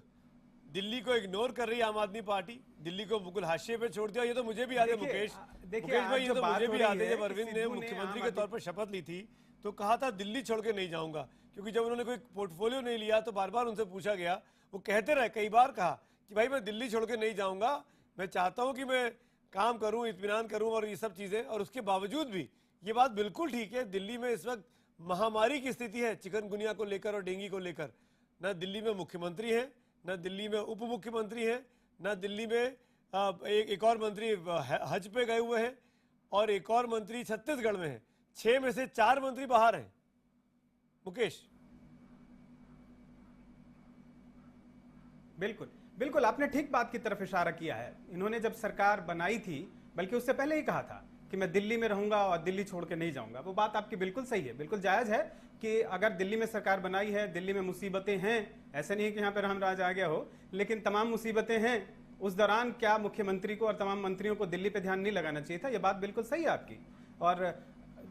दिल्ली को इग्नोर कर रही है आम आदमी पार्टी, दिल्ली को बिल्कुल हाशिए पे छोड़ दिया? ये तो मुझे भी याद है मुकेश भाई, ये तो मुझे भी याद है जब अरविंद ने मुख्यमंत्री के तौर पर शपथ ली थी तो कहा था दिल्ली छोड़ के नहीं जाऊंगा, क्योंकि जब उन्होंने कोई पोर्टफोलियो नहीं लिया तो बार बार उनसे पूछा गया, वो कहते रहे, कई बार कहा कि भाई मैं दिल्ली छोड़ के नहीं जाऊंगा, मैं चाहता हूं कि मैं काम करूं, इत्मीनान करूं और ये सब चीजें। और उसके बावजूद भी ये बात बिल्कुल ठीक है, दिल्ली में इस वक्त महामारी की स्थिति है चिकनगुनिया को लेकर और डेंगू को लेकर। न दिल्ली में मुख्यमंत्री है, न दिल्ली में उप मुख्यमंत्री है, न दिल्ली में एक और मंत्री हज पे गए हुए हैं, और एक और मंत्री छत्तीसगढ़ में है। 6 में से 4 मंत्री बाहर हैं। मुकेश, बिल्कुल बिल्कुल, आपने ठीक बात की तरफ इशारा किया है। इन्होंने जब सरकार बनाई थी, बल्कि उससे पहले ही कहा था कि मैं दिल्ली में रहूंगा और दिल्ली छोड़ के नहीं जाऊंगा। वो बात आपकी बिल्कुल सही है, बिल्कुल जायज है कि अगर दिल्ली में सरकार बनाई है, दिल्ली में मुसीबतें हैं, ऐसे नहीं है कि यहाँ पे रामराज आ गया हो, लेकिन तमाम मुसीबतें हैं। उस दौरान क्या मुख्यमंत्री को और तमाम मंत्रियों को दिल्ली पे ध्यान नहीं लगाना चाहिए था? ये बात बिल्कुल सही है आपकी। और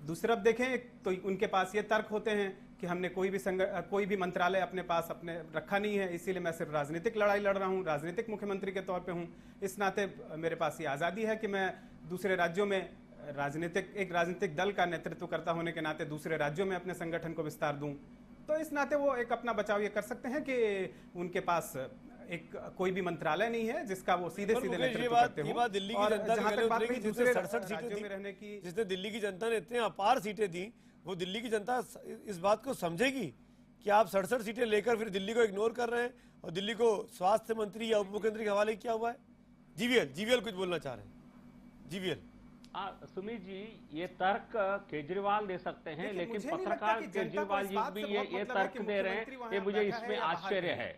दूसरी तरफ देखें तो उनके पास ये तर्क होते हैं कि हमने कोई भी मंत्रालय अपने पास अपने रखा नहीं है, इसीलिए मैं सिर्फ राजनीतिक लड़ाई लड़ रहा हूँ, राजनीतिक मुख्यमंत्री के तौर पे हूँ। इस नाते मेरे पास ये आज़ादी है कि मैं दूसरे राज्यों में एक राजनीतिक दल का नेतृत्व करता होने के नाते दूसरे राज्यों में अपने संगठन को विस्तार दूं। तो इस नाते वो एक अपना बचाव ये कर सकते हैं कि उनके पास एक कोई भी मंत्रालय नहीं है जिसका वो सीधे नेतृत्व करते हो। दिल्ली की जनता जहां तक बात रही दूसरे 67 सीटें में रहने की, जिसने दिल्ली की जनता ने इतने अपार सीटें दी, वो दिल्ली की जनता इस बात को समझेगी कि आप 67 सीटें लेकर फिर दिल्ली को इग्नोर कर रहे हैं और दिल्ली को स्वास्थ्य मंत्री या उप मुख्यमंत्री के हवाले किया हुआ है। जीवीएल कुछ बोलना चाह रहे हैं। जीवीएल सुमित जी, ये तर्क केजरीवाल दे सकते हैं, लेकिन पत्रकार केजरीवाल जी भी ये तर्क दे रहे हैं, ये मुझे इसमें आश्चर्य है।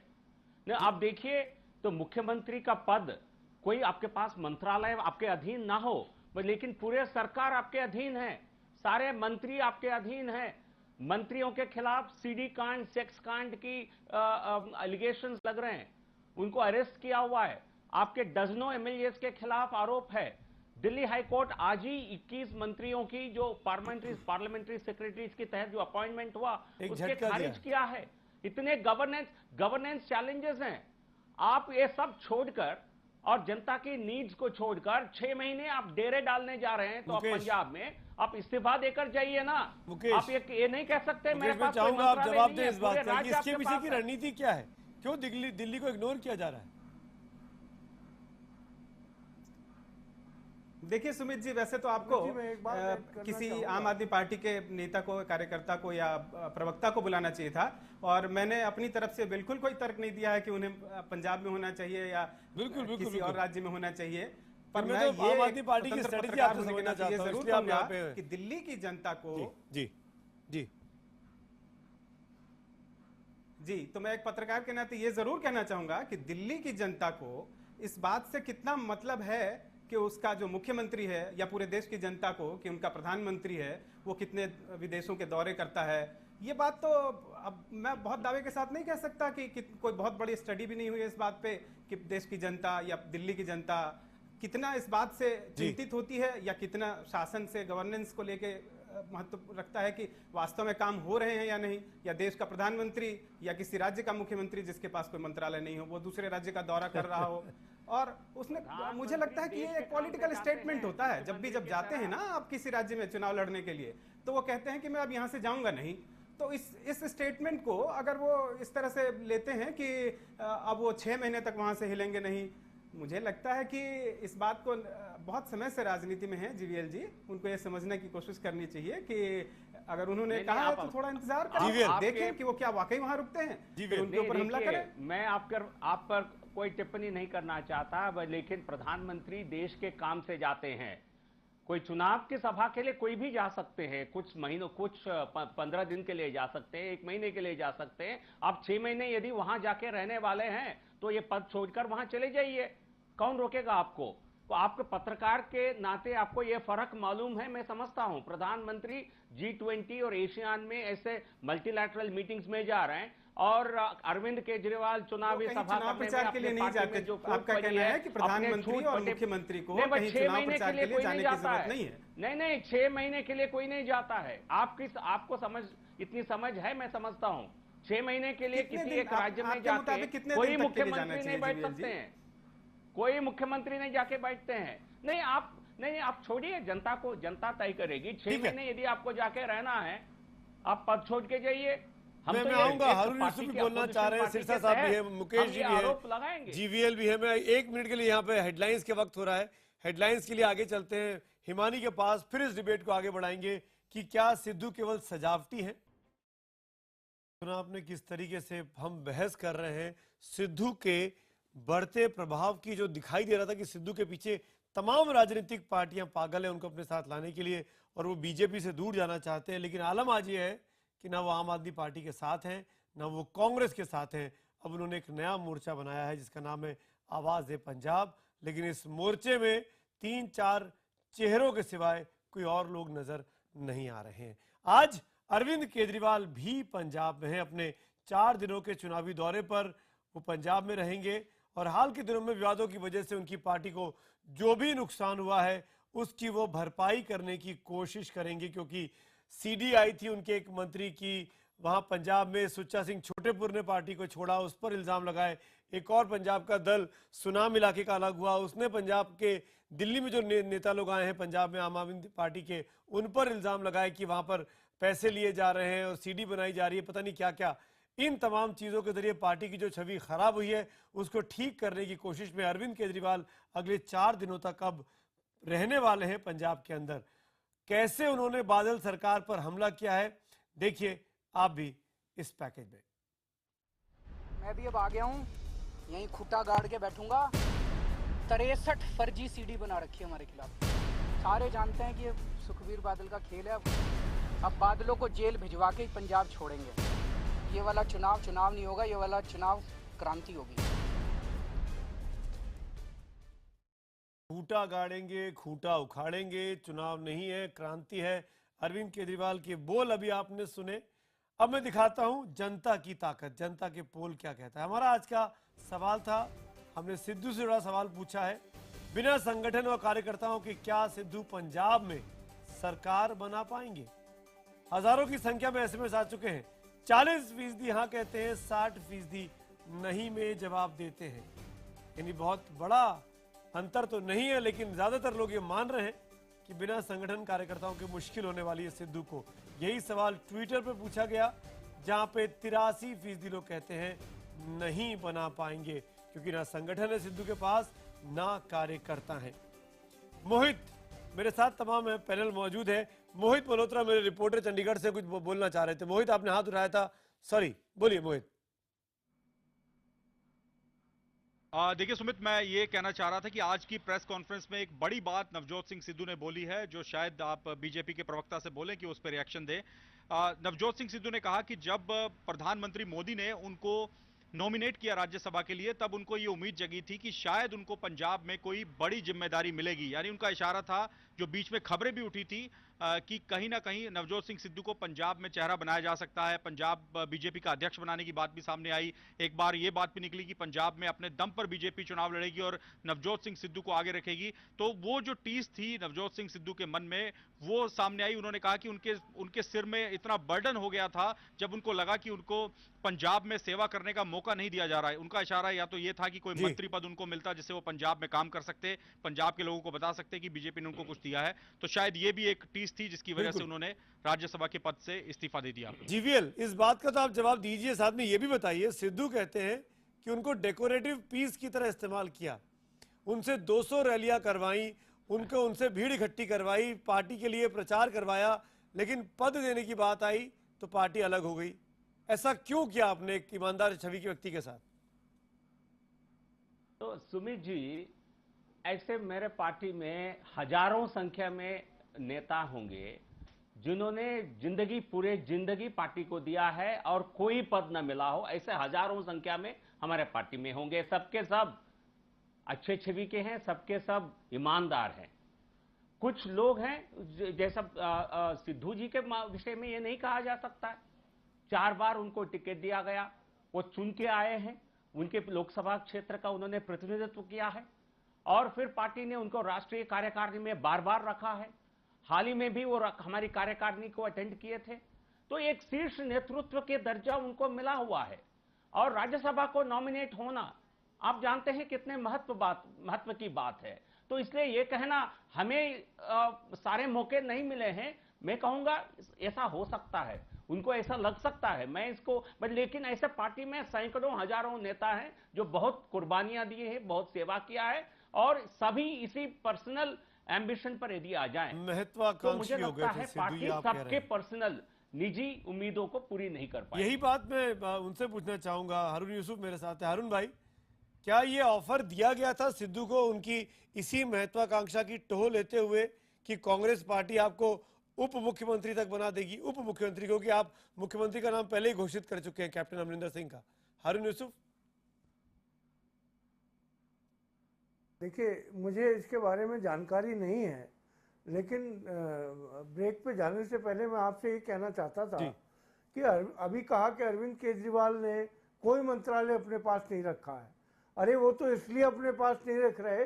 आप देखिए, तो मुख्यमंत्री का पद, कोई आपके पास मंत्रालय आपके अधीन ना हो, लेकिन पूरे सरकार आपके अधीन है, सारे मंत्री आपके अधीन है। मंत्रियों के खिलाफ सीडी कांड, सेक्स कांड की एलिगेशंस लग रहे हैं, उनको अरेस्ट किया हुआ है। आपके डजनों एमएलए के खिलाफ आरोप है। दिल्ली हाई कोर्ट आज ही 21 मंत्रियों की जो पार्लियामेंट्री सेक्रेटरीज के तहत जो अपॉइंटमेंट हुआ उसके खारिज किया है। इतने गवर्नेंस चैलेंजेस हैं। आप ये सब छोड़कर और जनता की नीड्स को छोड़कर 6 महीने आप डेरे डालने जा रहे हैं, तो आप पंजाब में आप इस्तीफा देकर जाइए ना। आप ये नहीं कह सकते मेरे पास कोई चाहूंगा आप जवाब दें इस बात मंत्रालय का नहीं कि है। इसके पीछे की रणनीति क्या है? क्यों दिल्ली को इग्नोर किया जा रहा है? देखिए सुमित जी, वैसे तो आपको किसी आम आदमी पार्टी के नेता को, कार्यकर्ता को या प्रवक्ता को बुलाना चाहिए था, और मैंने अपनी तरफ से बिल्कुल कोई तर्क नहीं दिया है कि उन्हें पंजाब में होना चाहिए या किसी और राज्य में होना चाहिए। पर मैं तो आम आदमी पार्टी की स्ट्रेटजी आपसे समझना चाहता हूं, इसलिए आप यहाँ पे कि दिल्ली की जनता को जी तो मैं एक पत्रकार के नाते ये जरूर कहना चाहूंगा कि दिल्ली की जनता को इस बात से कितना मतलब है कि उसका जो मुख्यमंत्री है, या पूरे देश की जनता को कि उनका प्रधानमंत्री है वो कितने विदेशों के दौरे करता है। ये बात तो अब मैं बहुत दावे के साथ नहीं कह सकता कि कोई बहुत बड़ी स्टडी भी नहीं हुई है इस बात पे कि देश की जनता या दिल्ली की जनता कितना इस बात से चिंतित होती है, या कितना शासन से, गवर्नेंस को लेके महत्व रखता है कि वास्तव में काम हो रहे हैं या नहीं, या देश का प्रधानमंत्री या किसी राज्य का मुख्यमंत्री जिसके पास कोई मंत्रालय नहीं हो वो दूसरे राज्य का दौरा कर रहा हो। और उसने, मुझे लगता है कि ये एक पॉलिटिकल स्टेटमेंट होता है। जब जाते हैं ना आप किसी राज्य में चुनाव लड़ने के लिए, तो वो कहते हैं कि मैं अब यहाँ से जाऊंगा नहीं। तो इस स्टेटमेंट को अगर वो इस तरह से लेते हैं कि अब वो 6 महीने तक वहां से हिलेंगे नहीं, मुझे लगता है कि इस बात को बहुत समय से राजनीति में है जीवीएल जी, उनको ये समझने की कोशिश करनी चाहिए कि अगर उन्होंने कहा है तो थोड़ा इंतजार करें, देखें कि वो क्या वाकई वहां रुकते हैं, उनके ऊपर हमला करें। मैं आप पर कोई टिप्पणी नहीं करना चाहता, लेकिन प्रधानमंत्री देश के काम से जाते हैं। कोई चुनाव की सभा के लिए कोई भी जा सकते हैं, कुछ महीनों, कुछ 15 दिन के लिए जा सकते हैं, 1 महीने के लिए जा सकते हैं। आप 6 महीने यदि वहां जाके रहने वाले हैं तो ये पद छोड़कर वहां चले जाइए, कौन रोकेगा आपको? तो आपके पत्रकार के नाते आपको ये फर्क मालूम है, मैं समझता हूं। प्रधानमंत्री G20 और एशियान में ऐसे मल्टीलैटरल मीटिंग्स में जा रहे हैं, और अरविंद केजरीवाल चुनावी सभा प्रचार के लिए नहीं जाते। जो आपका कहना है कि प्रधानमंत्री और मुख्यमंत्री को कहीं चुनाव प्रचार के लिए जाने की जरूरत नहीं है। नहीं, 6 महीने के लिए कोई नहीं जाता है। आपको इतनी समझ है, मैं समझता हूँ। 6 महीने के लिए किसी एक राज्य में जाके कोई मुख्यमंत्री नहीं बैठ सकते हैं, कोई मुख्यमंत्री नहीं जाके बैठते हैं। नहीं, आप छोड़िए, जनता तय करेगी। 6 महीने यदि आपको जाके रहना है, आप पद छोड़ के जाइए। मैं आऊंगा, हारून यूसुफ भी बोलना चाह रहे हैं, सिरसा साहब भी है, मुकेश जी भी है, जीवीएल भी है। मैं 1 मिनट के लिए यहाँ पे हेडलाइंस के वक्त हो रहा है, हेडलाइंस के लिए आगे चलते हैं हिमानी के पास, फिर इस डिबेट को आगे बढ़ाएंगे कि क्या सिद्धू केवल सजावटी है। सुना आपने किस तरीके से हम बहस कर रहे हैं सिद्धू के बढ़ते प्रभाव की, जो दिखाई दे रहा था कि सिद्धू के पीछे तमाम राजनीतिक पार्टियां पागल है उनको अपने साथ लाने के लिए, और वो बीजेपी से दूर जाना चाहते हैं। लेकिन आलम आज ये है कि ना वो आम आदमी पार्टी के साथ हैं, ना वो कांग्रेस के साथ हैं। अब उन्होंने एक नया मोर्चा बनाया है जिसका नाम है आवाज है पंजाब। लेकिन इस मोर्चे में 3-4 चेहरों के सिवाय कोई और लोग नजर नहीं आ रहे हैं। आज अरविंद केजरीवाल भी पंजाब में हैं, अपने 4 दिनों के चुनावी दौरे पर वो पंजाब में रहेंगे और हाल के दिनों में विवादों की वजह से उनकी पार्टी को जो भी नुकसान हुआ है उसकी वो भरपाई करने की कोशिश करेंगे, क्योंकि सीडी आई थी उनके एक मंत्री की वहां पंजाब में। सुच्चा सिंह छोटेपुर ने पार्टी को छोड़ा, उस पर इल्जाम लगाए। एक और पंजाब का दल सुनाम इलाके का अलग हुआ, उसने पंजाब के दिल्ली में जो नेता लोग आए हैं पंजाब में आम आदमी पार्टी के, उन पर इल्जाम लगाए कि वहां पर पैसे लिए जा रहे हैं और सीडी बनाई जा रही है, पता नहीं क्या क्या। इन तमाम चीजों के जरिए पार्टी की जो छवि खराब हुई है उसको ठीक करने की कोशिश में अरविंद केजरीवाल अगले 4 दिनों तक अब रहने वाले हैं पंजाब के अंदर। कैसे उन्होंने बादल सरकार पर हमला किया है देखिए आप भी इस पैकेज में। मैं भी अब आ गया हूँ, यहीं खुटा गाड़ के बैठूंगा। 63 फर्जी सीडी बना रखी है हमारे खिलाफ। सारे जानते हैं कि ये सुखबीर बादल का खेल है। अब बादलों को जेल भिजवा के ही पंजाब छोड़ेंगे। ये वाला चुनाव नहीं होगा, ये वाला चुनाव क्रांति होगी। खूंटा गाड़ेंगे, खूंटा उखाड़ेंगे, चुनाव नहीं है क्रांति है। अरविंद केजरीवाल के बोल अभी आपने सुने। अब मैं दिखाता हूं जनता की ताकत, जनता के पोल क्या कहता है। हमारा आज का सवाल था, हमने सिद्धू से जुड़ा सवाल पूछा है, बिना संगठन और कार्यकर्ताओं के क्या सिद्धू पंजाब में सरकार बना पाएंगे। हजारों की संख्या में एसएमएस आ चुके हैं। 40% हाँ कहते हैं, 60% नहीं में जवाब देते हैं। यानी बहुत बड़ा अंतर तो नहीं है, लेकिन ज्यादातर लोग ये मान रहे हैं कि बिना संगठन कार्यकर्ताओं के मुश्किल होने वाली है सिद्धू को। यही सवाल ट्विटर पर पूछा गया, जहां पे 83% लोग कहते हैं नहीं बना पाएंगे, क्योंकि ना संगठन है सिद्धू के पास, ना कार्यकर्ता हैं। मोहित मेरे साथ तमाम है, पैनल मौजूद है। मोहित मल्होत्रा मेरे रिपोर्टर चंडीगढ़ से कुछ बोलना चाह रहे थे। मोहित आपने हाथ उठाया था, सॉरी, बोलिए मोहित। देखिए सुमित, मैं ये कहना चाह रहा था कि आज की प्रेस कॉन्फ्रेंस में एक बड़ी बात नवजोत सिंह सिद्धू ने बोली है, जो शायद आप बीजेपी के प्रवक्ता से बोलें कि उस पर रिएक्शन दें। नवजोत सिंह सिद्धू ने कहा कि जब प्रधानमंत्री मोदी ने उनको नॉमिनेट किया राज्यसभा के लिए, तब उनको ये उम्मीद जगी थी कि शायद उनको पंजाब में कोई बड़ी जिम्मेदारी मिलेगी। यानी उनका इशारा था, जो बीच में खबरें भी उठी थी कि कहीं ना कहीं नवजोत सिंह सिद्धू को पंजाब में चेहरा बनाया जा सकता है, पंजाब बीजेपी का अध्यक्ष बनाने की बात भी सामने आई। एक बार ये बात भी निकली कि पंजाब में अपने दम पर बीजेपी चुनाव लड़ेगी और नवजोत सिंह सिद्धू को आगे रखेगी। तो वो जो टीस थी नवजोत सिंह सिद्धू के मन में, वो सामने आई। उन्होंने कहा कि उनके सिर में इतना बर्डन हो गया था जब उनको लगा कि उनको पंजाब में सेवा करने का मौका नहीं दिया जा रहा है। उनका इशारा या तो ये था कि कोई मंत्री पद उनको मिलता जिससे वो पंजाब में काम कर सकते, पंजाब के लोगों को बता सकते कि बीजेपी ने उनको कुछ दिया है। तो शायद ये भी एक टीस थी जिसकी वजह से उन्होंने राज्यसभा के पद से इस्तीफा दे दिया। जीवीएल, इस बात का तो आप जवाब दीजिए, साथ में ये भी बताइए, सिद्धू कहते हैं कि उनको डेकोरेटिव पीस की तरह इस्तेमाल किया, उनसे 200 रैलियां करवाई, उनसे भीड़ इकट्ठी करवाई, पार्टी के लिए प्रचार करवाया, लेकिन पद देने की बात आई तो पार्टी अलग हो गई। ऐसा क्यों किया आपने एक ईमानदार छवि के व्यक्ति के साथ? तो सुमित जी, ऐसे मेरे पार्टी में हजारों संख्या में नेता होंगे जिन्होंने पूरे जिंदगी पार्टी को दिया है और कोई पद न मिला हो। ऐसे हजारों संख्या में हमारे पार्टी में होंगे। सबके सब अच्छे छवि के हैं, सबके सब ईमानदार हैं। कुछ लोग हैं, जैसा सिद्धू जी के विषय में ये नहीं कहा जा सकता। 4 बार उनको टिकट दिया गया, वो चुन के आए हैं, उनके लोकसभा क्षेत्र का उन्होंने प्रतिनिधित्व किया है और फिर पार्टी ने उनको राष्ट्रीय कार्यकारिणी में बार बार रखा है। हाल ही में भी वो हमारी कार्यकारिणी को अटेंड किए थे। तो एक शीर्ष नेतृत्व के दर्जा उनको मिला हुआ है और राज्यसभा को नॉमिनेट होना आप जानते हैं कितने महत्व की बात है। तो इसलिए ये कहना हमें सारे मौके नहीं मिले हैं, मैं कहूंगा ऐसा हो सकता है, उनको ऐसा लग सकता है, मैं इसको, लेकिन ऐसे पार्टी में सैकड़ों हजारों नेता हैं जो बहुत कुर्बानियां दी हैं, बहुत सेवा किया है और सभी इसी पर्सनल एम्बिशन पर यदि आ जाएं तो मुझे लगता है पार्टी सबके पर्सनल निजी उम्मीदों को पूरी नहीं कर पाई। यही बात मैं उनसे पूछना चाहूंगा। हारून यूसुफ मेरे साथ है। हारून भाई, क्या ये ऑफर दिया गया था सिद्धू को उनकी इसी महत्वाकांक्षा की टोह लेते हुए कि कांग्रेस पार्टी आपको उप मुख्यमंत्री तक बना देगी? उप मुख्यमंत्री, क्योंकि आप मुख्यमंत्री का नाम पहले ही घोषित कर चुके हैं कैप्टन अमरिंदर सिंह का। हारून यूसुफ, देखिए, मुझे इसके बारे में जानकारी नहीं है, लेकिन ब्रेक पे जाने से पहले मैं आपसे ये कहना चाहता था कि अभी कहा कि अरविंद केजरीवाल ने कोई मंत्रालय अपने पास नहीं रखा है। अरे वो तो इसलिए अपने पास नहीं रख रहे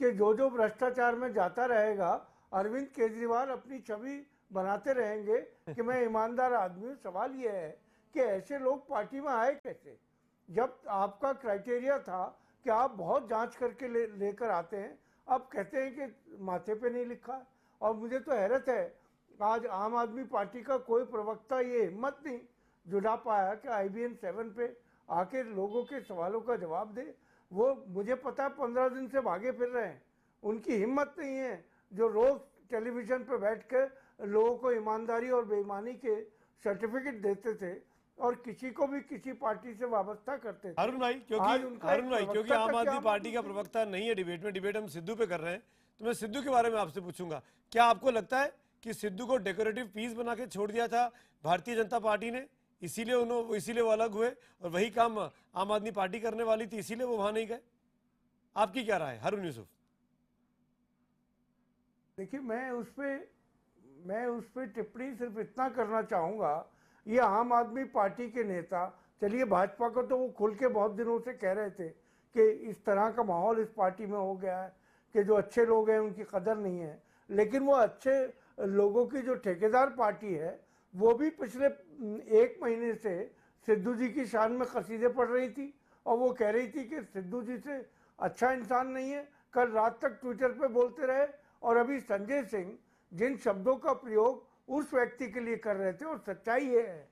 कि जो जो भ्रष्टाचार में जाता रहेगा, अरविंद केजरीवाल अपनी छवि बनाते रहेंगे कि मैं ईमानदार आदमी हूँ। सवाल ये है कि ऐसे लोग पार्टी में आए कैसे, जब आपका क्राइटेरिया था कि आप बहुत जांच करके लेकर आते हैं, अब कहते हैं कि माथे पे नहीं लिखा। और मुझे तो हैरत है, आज आम आदमी पार्टी का कोई प्रवक्ता ये हिम्मत नहीं जुटा पाया कि IBN 7 पे आके लोगों के सवालों का जवाब दे। वो मुझे पता है 15 दिन से भागे फिर रहे हैं, उनकी हिम्मत नहीं है जो रोज टेलीविजन पे बैठ कर लोगों को ईमानदारी और बेईमानी के सर्टिफिकेट देते थे और किसी को भी किसी पार्टी से वाबस्ता करते थे। अरुण भाई, क्योंकि आम आदमी पार्टी का प्रवक्ता नहीं है डिबेट में, डिबेट हम सिद्धू पे कर रहे हैं, तो मैं सिद्धू के बारे में आपसे पूछूंगा, क्या आपको लगता है कि सिद्धू को डेकोरेटिव पीस बना के छोड़ दिया था भारतीय जनता पार्टी ने, इसीलिए वो अलग हुए, और वही काम आम आदमी पार्टी करने वाली थी, इसीलिए वो वहां नहीं गए? आपकी क्या राय है हारून यूसुफ? देखिए, मैं उस पे टिप्पणी सिर्फ इतना करना चाहूंगा, ये आम आदमी पार्टी के नेता, चलिए भाजपा को तो वो खुल के बहुत दिनों से कह रहे थे कि इस तरह का माहौल इस पार्टी में हो गया है कि जो अच्छे लोग हैं उनकी कदर नहीं है, लेकिन वो अच्छे लोगों की जो ठेकेदार पार्टी है वो भी पिछले 1 महीने से सिद्धू जी की शान में कसीदे पढ़ रही थी और वो कह रही थी कि सिद्धू जी से अच्छा इंसान नहीं है। कल रात तक ट्विटर पे बोलते रहे, और अभी संजय सिंह जिन शब्दों का प्रयोग उस व्यक्ति के लिए कर रहे थे, और सच्चाई ये है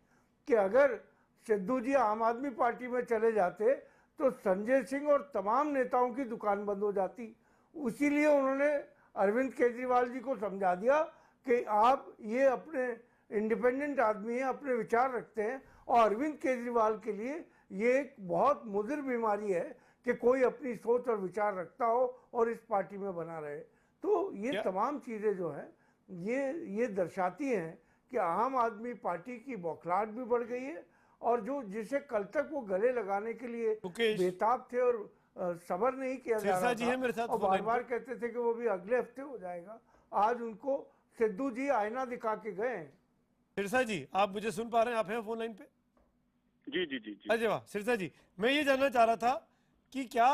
कि अगर सिद्धू जी आम आदमी पार्टी में चले जाते तो संजय सिंह और तमाम नेताओं की दुकान बंद हो जाती। इसीलिए उन्होंने अरविंद केजरीवाल जी को समझा दिया कि आप ये अपने इंडिपेंडेंट आदमी हैं, अपने विचार रखते हैं, और अरविंद केजरीवाल के लिए ये एक बहुत मुदिर बीमारी है कि कोई अपनी सोच और विचार रखता हो और इस पार्टी में बना रहे। तो ये तमाम चीज़ें जो है ये दर्शाती हैं कि आम आदमी पार्टी की बौखलाहट भी बढ़ गई है, और जो जिसे कल तक वो गले लगाने के लिए बेताब थे और सब्र नहीं किया जा रहा था और बार बार कहते थे कि वो भी अगले हफ्ते हो जाएगा, आज उनको सिद्धू जी आईना दिखा के गए। सिरसा जी, आप मुझे सुन पा रहे हैं? आप हैं फोन लाइन पे? जी। अजय वाह। सिरसा जी, मैं ये जानना चाह रहा था कि क्या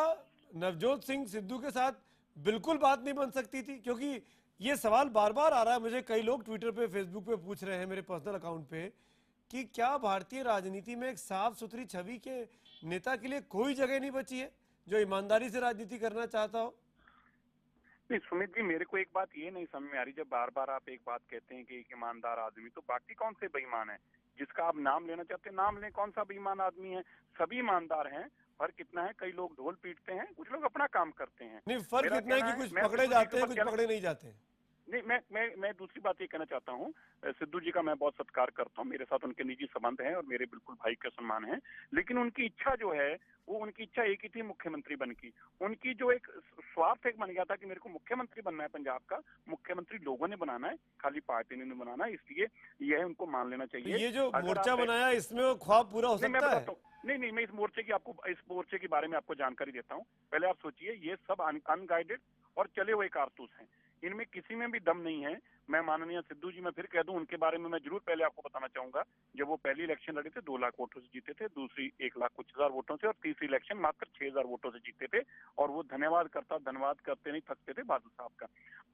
नवजोत सिंह सिद्धू के साथ बिल्कुल बात नहीं बन सकती थी? क्योंकि ये सवाल बार बार आ रहा है, मुझे कई लोग ट्विटर पे फेसबुक पे पूछ रहे हैं, मेरे पर्सनल अकाउंट पे, कि क्या भारतीय राजनीति में एक साफ सुथरी छवि के नेता के लिए कोई जगह नहीं बची है जो ईमानदारी से राजनीति करना चाहता हो? नहीं सुमित जी, मेरे को एक बात ये नहीं समझ में आ रही, जब बार बार आप एक बात कहते हैं कि एक ईमानदार आदमी, तो बाकी कौन से बेईमान है? जिसका आप नाम लेना चाहते हैं नाम लें, कौन सा बेईमान आदमी है? सभी ईमानदार हैं। फर्क इतना है, कई लोग ढोल पीटते हैं, कुछ लोग अपना काम करते हैं। नहीं, फर्क इतना है कि कुछ पकड़े जाते हैं, कुछ पकड़े नहीं जाते हैं। नहीं, मैं दूसरी बात ये कहना चाहता हूँ, सिद्धू जी का मैं बहुत सत्कार करता हूँ, मेरे साथ उनके निजी संबंध हैं और मेरे बिल्कुल भाई के सम्मान है, लेकिन उनकी इच्छा जो है वो उनकी इच्छा एक ही थी, मुख्यमंत्री बन की। उनकी जो एक स्वार्थ एक बन गया था कि मेरे को मुख्यमंत्री बनना है पंजाब का, मुख्यमंत्री लोगों ने बनाना है, खाली पार्टी ने नहीं बनाना है, इसलिए यह उनको मान लेना चाहिए। ये जो मोर्चा बनाया इसमें वो ख्वाब पूरा हो सकता है? नहीं, मैं इस मोर्चे के बारे में आपको जानकारी देता हूँ। पहले आप सोचिए, ये सब अनगाइडेड और चले हुए कारतूस हैं, इनमें किसी में भी दम नहीं है। मैं माननीय सिद्धू जी, मैं फिर कह दूं, उनके बारे में मैं जरूर पहले आपको बताना चाहूंगा, जब वो पहली इलेक्शन लड़े थे 2 लाख वोटों से जीते थे, दूसरी 1 लाख कुछ हजार वोटों से, और तीसरी इलेक्शन मात्र 6,000 वोटों से जीते थे, और वो धन्यवाद करते नहीं थकते थे बादल साहब का।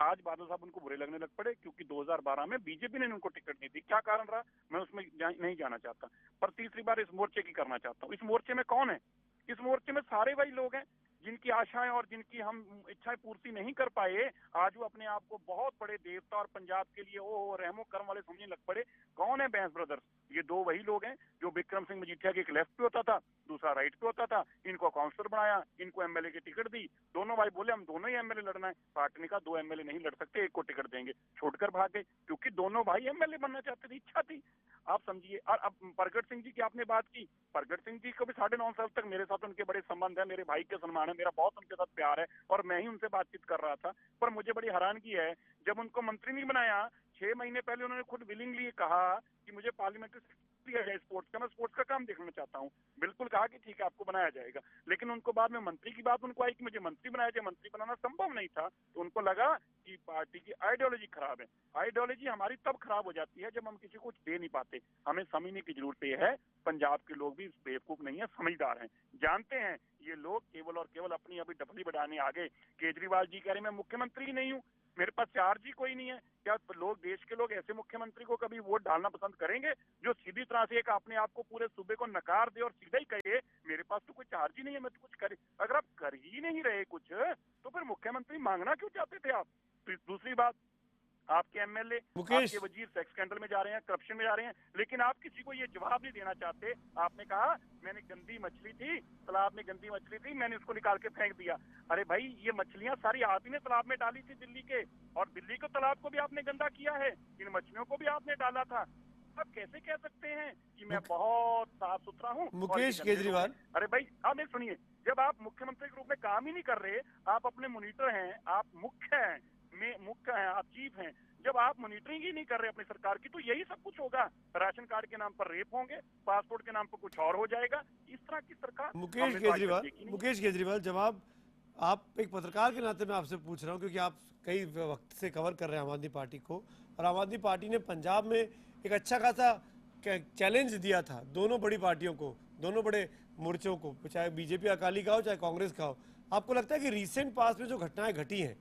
आज बादल साहब उनको बुरे लगने लग पड़े क्योंकि 2012 में बीजेपी ने उनको टिकट नहीं दी। क्या कारण रहा मैं उसमें नहीं जाना चाहता, पर तीसरी बार इस मोर्चे की करना चाहता हूँ। इस मोर्चे में कौन है? इस मोर्चे में सारे वही लोग हैं जिनकी आशाएं और जिनकी हम इच्छाएं पूर्ति नहीं कर पाए। आज वो अपने आप को बहुत बड़े देवता और पंजाब के लिए ओ रहमो कर्म वाले समझने लग पड़े। कौन है बैंस ब्रदर्स? ये 2 वही लोग हैं जो विक्रम सिंह मजीठिया के एक लेफ्ट पे होता था, दूसरा राइट पे होता था, इनको काउंसलर बनाया, इनको एमएलए की टिकट दी, दोनों भाई बोले हम दोनों ही एमएलए लड़ना है। पार्टी ने कहा 2 एमएलए नहीं लड़ सकते, एक को टिकट देंगे, छोड़कर भागे, क्योंकि दोनों भाई एमएलए बनना चाहते थे, इच्छा थी। आप समझिए। और अब प्रगट सिंह जी की आपने बात की, प्रगट सिंह जी को भी 9.5 साल तक मेरे साथ उनके बड़े संबंध है, मेरे भाई के सम्मान है, मेरा बहुत उनके साथ प्यार है, और मैं ही उनसे बातचीत कर रहा था। पर मुझे बड़ी हैरानगी है, जब उनको मंत्री नहीं बनाया, 6 महीने पहले उन्होंने खुद विलिंगली कहा कि मुझे पार्लियामेंट्री दिया जाए स्पोर्ट्स का, मैं स्पोर्ट्स का काम देखना चाहता हूँ। बिल्कुल कहा कि ठीक है आपको बनाया जाएगा, लेकिन उनको बाद में मंत्री की बात उनको आई कि मुझे मंत्री बनाया जाए। मंत्री बनाना संभव नहीं था, तो उनको लगा कि पार्टी की आइडियोलॉजी खराब है। आइडियोलॉजी हमारी तब खराब हो जाती है जब हम किसी को कुछ दे नहीं पाते। हमें समझने की जरूरत है, पंजाब के लोग भी बेवकूफ नहीं है, समझदार हैं, जानते हैं ये लोग केवल और केवल अपनी अभी डफली बढ़ाने आ गए। केजरीवाल जी कह रहे मैं मुख्यमंत्री ही नहीं हूँ, मेरे पास चार्ज ही कोई नहीं है। क्या लोग, देश के लोग ऐसे मुख्यमंत्री को कभी वोट डालना पसंद करेंगे जो सीधी तरह से एक अपने आप को पूरे सूबे को नकार दे और सीधा ही कहे मेरे पास तो कोई चार्ज ही नहीं है, मैं तो कुछ कर। अगर आप कर ही नहीं रहे कुछ, तो फिर मुख्यमंत्री मांगना क्यों चाहते थे आप? दूसरी बात, आपके एमएलए, आपके वजीर सेक्स स्कैंडल में जा रहे हैं, करप्शन में जा रहे हैं, लेकिन आप किसी को ये जवाब नहीं देना चाहते। आपने कहा मैंने गंदी मछली थी, तालाब में गंदी मछली थी, मैंने उसको निकाल के फेंक दिया। अरे भाई, ये मछलियां सारी आप ही ने तालाब में डाली थी दिल्ली के, और दिल्ली के तालाब को भी आपने गंदा किया है, इन मछलियों को भी आपने डाला था। आप कैसे कह सकते हैं कि मैं बहुत साफ सुथरा हूँ? मुकेश केजरीवाल, अरे भाई आप एक सुनिए, जब आप मुख्यमंत्री के रूप में काम ही नहीं कर रहे, आप अपने मॉनिटर हैं, आप मुख्य हैं, आप चीफ हैं, जब आप मॉनिटरिंग ही नहीं कर रहे अपनी सरकार की, तो यही सब कुछ होगा। राशन कार्ड के नाम पर रेप होंगे, पासपोर्ट के नाम पर कुछ और हो जाएगा। इस तरह की सरकार मुकेश केजरीवाल, जवाब आप एक पत्रकार के नाते मैं आपसे पूछ रहा हूं, क्योंकि आप कई वक्त से कवर कर रहे हैं आम आदमी पार्टी को, और आम आदमी पार्टी ने पंजाब में एक अच्छा खासा चैलेंज दिया था दोनों बड़ी पार्टियों को, दोनों बड़े मोर्चों को, चाहे बीजेपी अकाली का हो चाहे कांग्रेस का हो। आपको लगता है कि रिसेंट पास में जो घटनाएं घटी हैं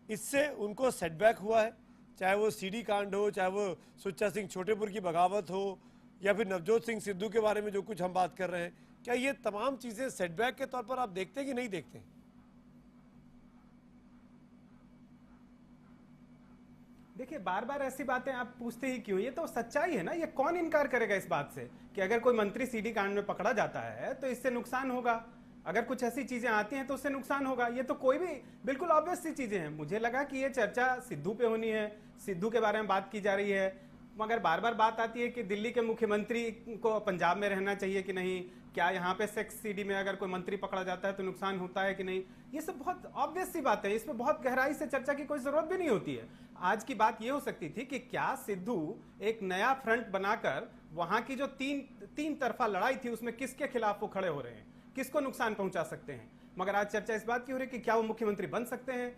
इससे उनको सेटबैक हुआ है? चाहे वो सीडी कांड हो, चाहे वो सुच्चा सिंह छोटेपुर की बगावत हो, या फिर नवजोत सिंह सिद्धू के बारे में जो कुछ हम बात कर रहे हैं, क्या ये तमाम चीजें सेटबैक के तौर पर आप देखते हैं कि नहीं देखते? देखिए, बार बार ऐसी बातें आप पूछते ही क्यों? ये तो सच्चाई है ना, ये कौन इनकार करेगा इस बात से कि अगर कोई मंत्री सीडी कांड में पकड़ा जाता है तो इससे नुकसान होगा, अगर कुछ ऐसी चीजें आती हैं तो उससे नुकसान होगा। ये तो कोई भी बिल्कुल ऑब्वियस सी चीजें हैं। मुझे लगा कि ये चर्चा सिद्धू पे होनी है, सिद्धू के बारे में बात की जा रही है, मगर बार बार बात आती है कि दिल्ली के मुख्यमंत्री को पंजाब में रहना चाहिए कि नहीं, क्या यहाँ पे सेक्स सीडी में अगर कोई मंत्री पकड़ा जाता है तो नुकसान होता है कि नहीं। ये सब बहुत ऑब्वियस सी बात है, इसमें बहुत गहराई से चर्चा की कोई जरूरत भी नहीं होती है। आज की बात ये हो सकती थी कि क्या सिद्धू एक नया फ्रंट बनाकर वहां की जो तीन तरफा लड़ाई थी उसमें किसके खिलाफ वो खड़े हो रहे हैं, किसको नुकसान पहुंचा सकते हैं। मगर आज चर्चा इस बात की हो रही है कि क्या वो मुख्यमंत्री बन सकते हैं।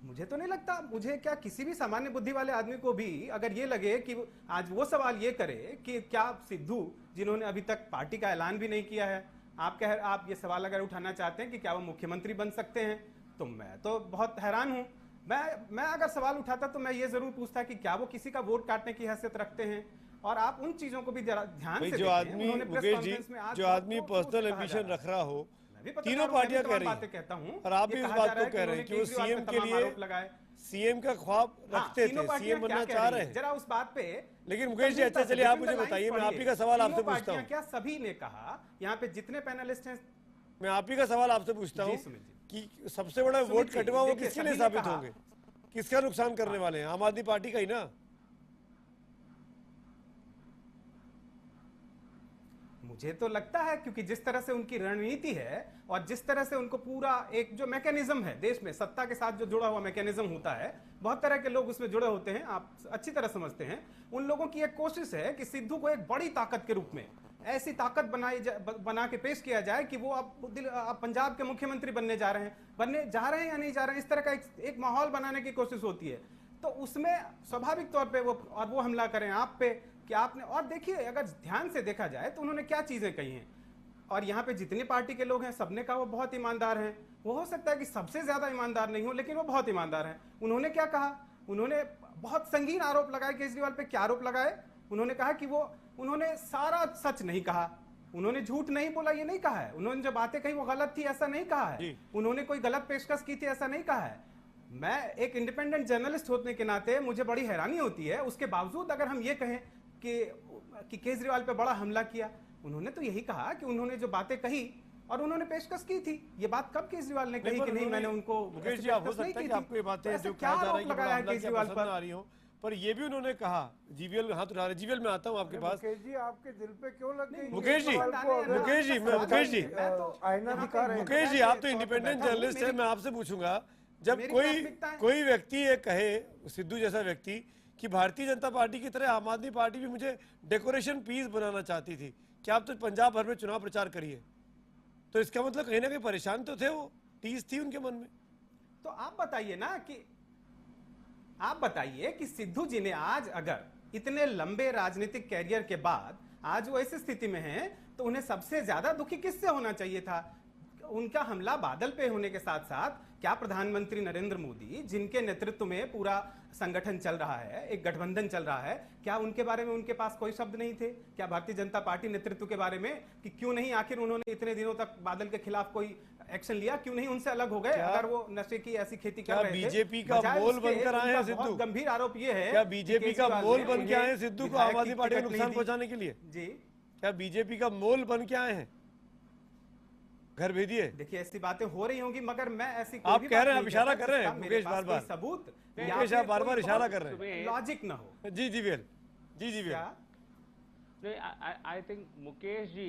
मुझे तो नहीं लगता। मुझे क्या, किसी भी सामान्य बुद्धि वाले आदमी को भी अगर ये लगे कि आज वो सवाल ये करे कि क्या सिद्धू, जिन्होंने अभी तक पार्टी का ऐलान भी नहीं किया है, आप ये सवाल अगर उठाना चाहते हैं कि क्या वो मुख्यमंत्री बन सकते हैं, तो मैं तो बहुत हैरान हूं। मैं अगर सवाल उठाता तो मैं ये जरूर पूछता कि क्या वो किसी का वोट काटने की हैसियत रखते हैं। और आप उन चीजों को भी जरा ध्यान से जो आदमी पर्सनल एम्बिशन रख रहा हो, तीनों पार्टियां कह रही हैं, और आप भी इस बात को कह रहे हैं कि वो सीएम के लिए, सीएम का ख्वाब रखते थे, सीएम बनना चाह रहे हैं जरा उस बात पे। लेकिन मुकेश जी, अच्छा चलिए आप मुझे बताइए, मैं आप ही का सवाल आपसे पूछता हूँ। क्या सभी ने कहा, यहाँ पे जितने पैनलिस्ट हैं, मैं आप ही का सवाल आपसे पूछता हूँ कि सबसे बड़ा वोट कटवा वो किसके लिए साबित होंगे, किसका नुकसान करने वाले हैं? आम आदमी पार्टी का ही ना। मुझे तो लगता है, क्योंकि जिस तरह से उनकी रणनीति है और जिस तरह से उनको पूरा एक जो मैकेनिज्म है देश में, सत्ता के साथ जो जुड़ा हुआ मैकेनिज्म होता है, बहुत तरह के लोग उसमें जुड़े होते हैं, आप अच्छी तरह समझते हैं। उन लोगों की एक कोशिश है कि सिद्धू को एक बड़ी ताकत के रूप में, ऐसी ताकत बना के पेश किया जाए कि वो अब पंजाब के मुख्यमंत्री बनने जा रहे हैं या नहीं जा रहे हैं, इस तरह का एक माहौल बनाने की कोशिश होती है। तो उसमें स्वाभाविक तौर पे वो हमला करें आप पे कि आपने, और देखिए अगर ध्यान से देखा जाए तो उन्होंने क्या चीजें कही हैं, और यहाँ पे जितनी पार्टी के लोग हैं सबने कहा वो बहुत ईमानदार हैं। वो हो सकता है कि सबसे ज्यादा ईमानदार नहीं हो, लेकिन वो बहुत ईमानदार हैं। उन्होंने क्या कहा, उन्होंने बहुत संगीन आरोप लगाए केजरीवाल पे। क्या आरोप लगाए? उन्होंने कहा कि उन्होंने सारा सच नहीं कहा, उन्होंने झूठ नहीं बोला, ये नहीं कहा है। उन्होंने जो बातें कही वो गलत थी, ऐसा नहीं कहा है। उन्होंने कोई गलत पेशकश की थी, ऐसा नहीं कहा है। मैं एक इंडिपेंडेंट जर्नलिस्ट होने के नाते मुझे बड़ी हैरानी होती है, उसके बावजूद अगर हम ये कहें कि केजरीवाल पे बड़ा हमला किया, उन्होंने तो यही कहा कि उन्होंने जो बातें कही और उन्होंने पेशकश की थी। ये बात कब केजरीवाल ने कही कि नहीं मैंने उनको, मुकेश जी आप हो सकता है कि आपको ये बातें जो कहा जा रहा है कि बड़ा हमला किया पसंद आ रही हो, पर ये भी उन्होंने कहा, जीवीएल हाथ उठा रहे, जीवीएल में आता हूँ आपके पास। मुकेश जी आपके दिल पे क्यों लग गई? मुकेश जी आप तो इंडिपेंडेंट जर्नलिस्ट हैं, मैं आपसे पूछूंगा, जब कोई व्यक्ति ये कहे, सिद्धू जैसा व्यक्ति, कि भारतीय जनता पार्टी की तरह आम आदमी पार्टी भी मुझे डेकोरेशन पीस बनाना चाहती थी कि आप तो पंजाब भर में चुनाव प्रचार करिए। तो इसका मतलब कहीं ना कहीं परेशान तो थे वो, टीस थी उनके मन में। तो आप बताइए ना कि आप बताइए कि सिद्धू जी ने आज अगर इतने लंबे राजनीतिक कैरियर के बाद आज वो ऐसी स्थिति में हैं तो उन्हें सबसे ज्यादा दुखी किससे होना चाहिए था? उनका हमला बादल पे होने के साथ साथ क्या प्रधानमंत्री नरेंद्र मोदी, जिनके नेतृत्व में पूरा संगठन चल रहा है, एक गठबंधन चल रहा है, क्या उनके बारे में उनके पास कोई शब्द नहीं थे? क्या भारतीय जनता पार्टी नेतृत्व के बारे में कि क्यों नहीं आखिर उन्होंने इतने दिनों तक बादल के खिलाफ कोई एक्शन लिया? क्यों नहीं उनसे अलग हो गए? अगर वो नशे की ऐसी खेती कर रहे थे, बीजेपी का मोल बनकर आए हैं सिद्धू? गंभीर आरोप ये है, क्या बीजेपी का मोल बन के आए हैं सिद्धू को आम आदमी पार्टी को नुकसान पहुंचाने के लिए? जी, क्या बीजेपी का मोल बन के आए हैं? घर भेजिए। देखिए ऐसी बातें हो रही होंगी, मगर मैं ऐसी आप कह रहे हैं, आप इशारा कर रहे हैं मुकेश बार बार, सबूत मुकेश आप बार बार इशारा कर रहे हैं, लॉजिक ना हो। जी जी वेल, जी जी well. I think Mukesh ji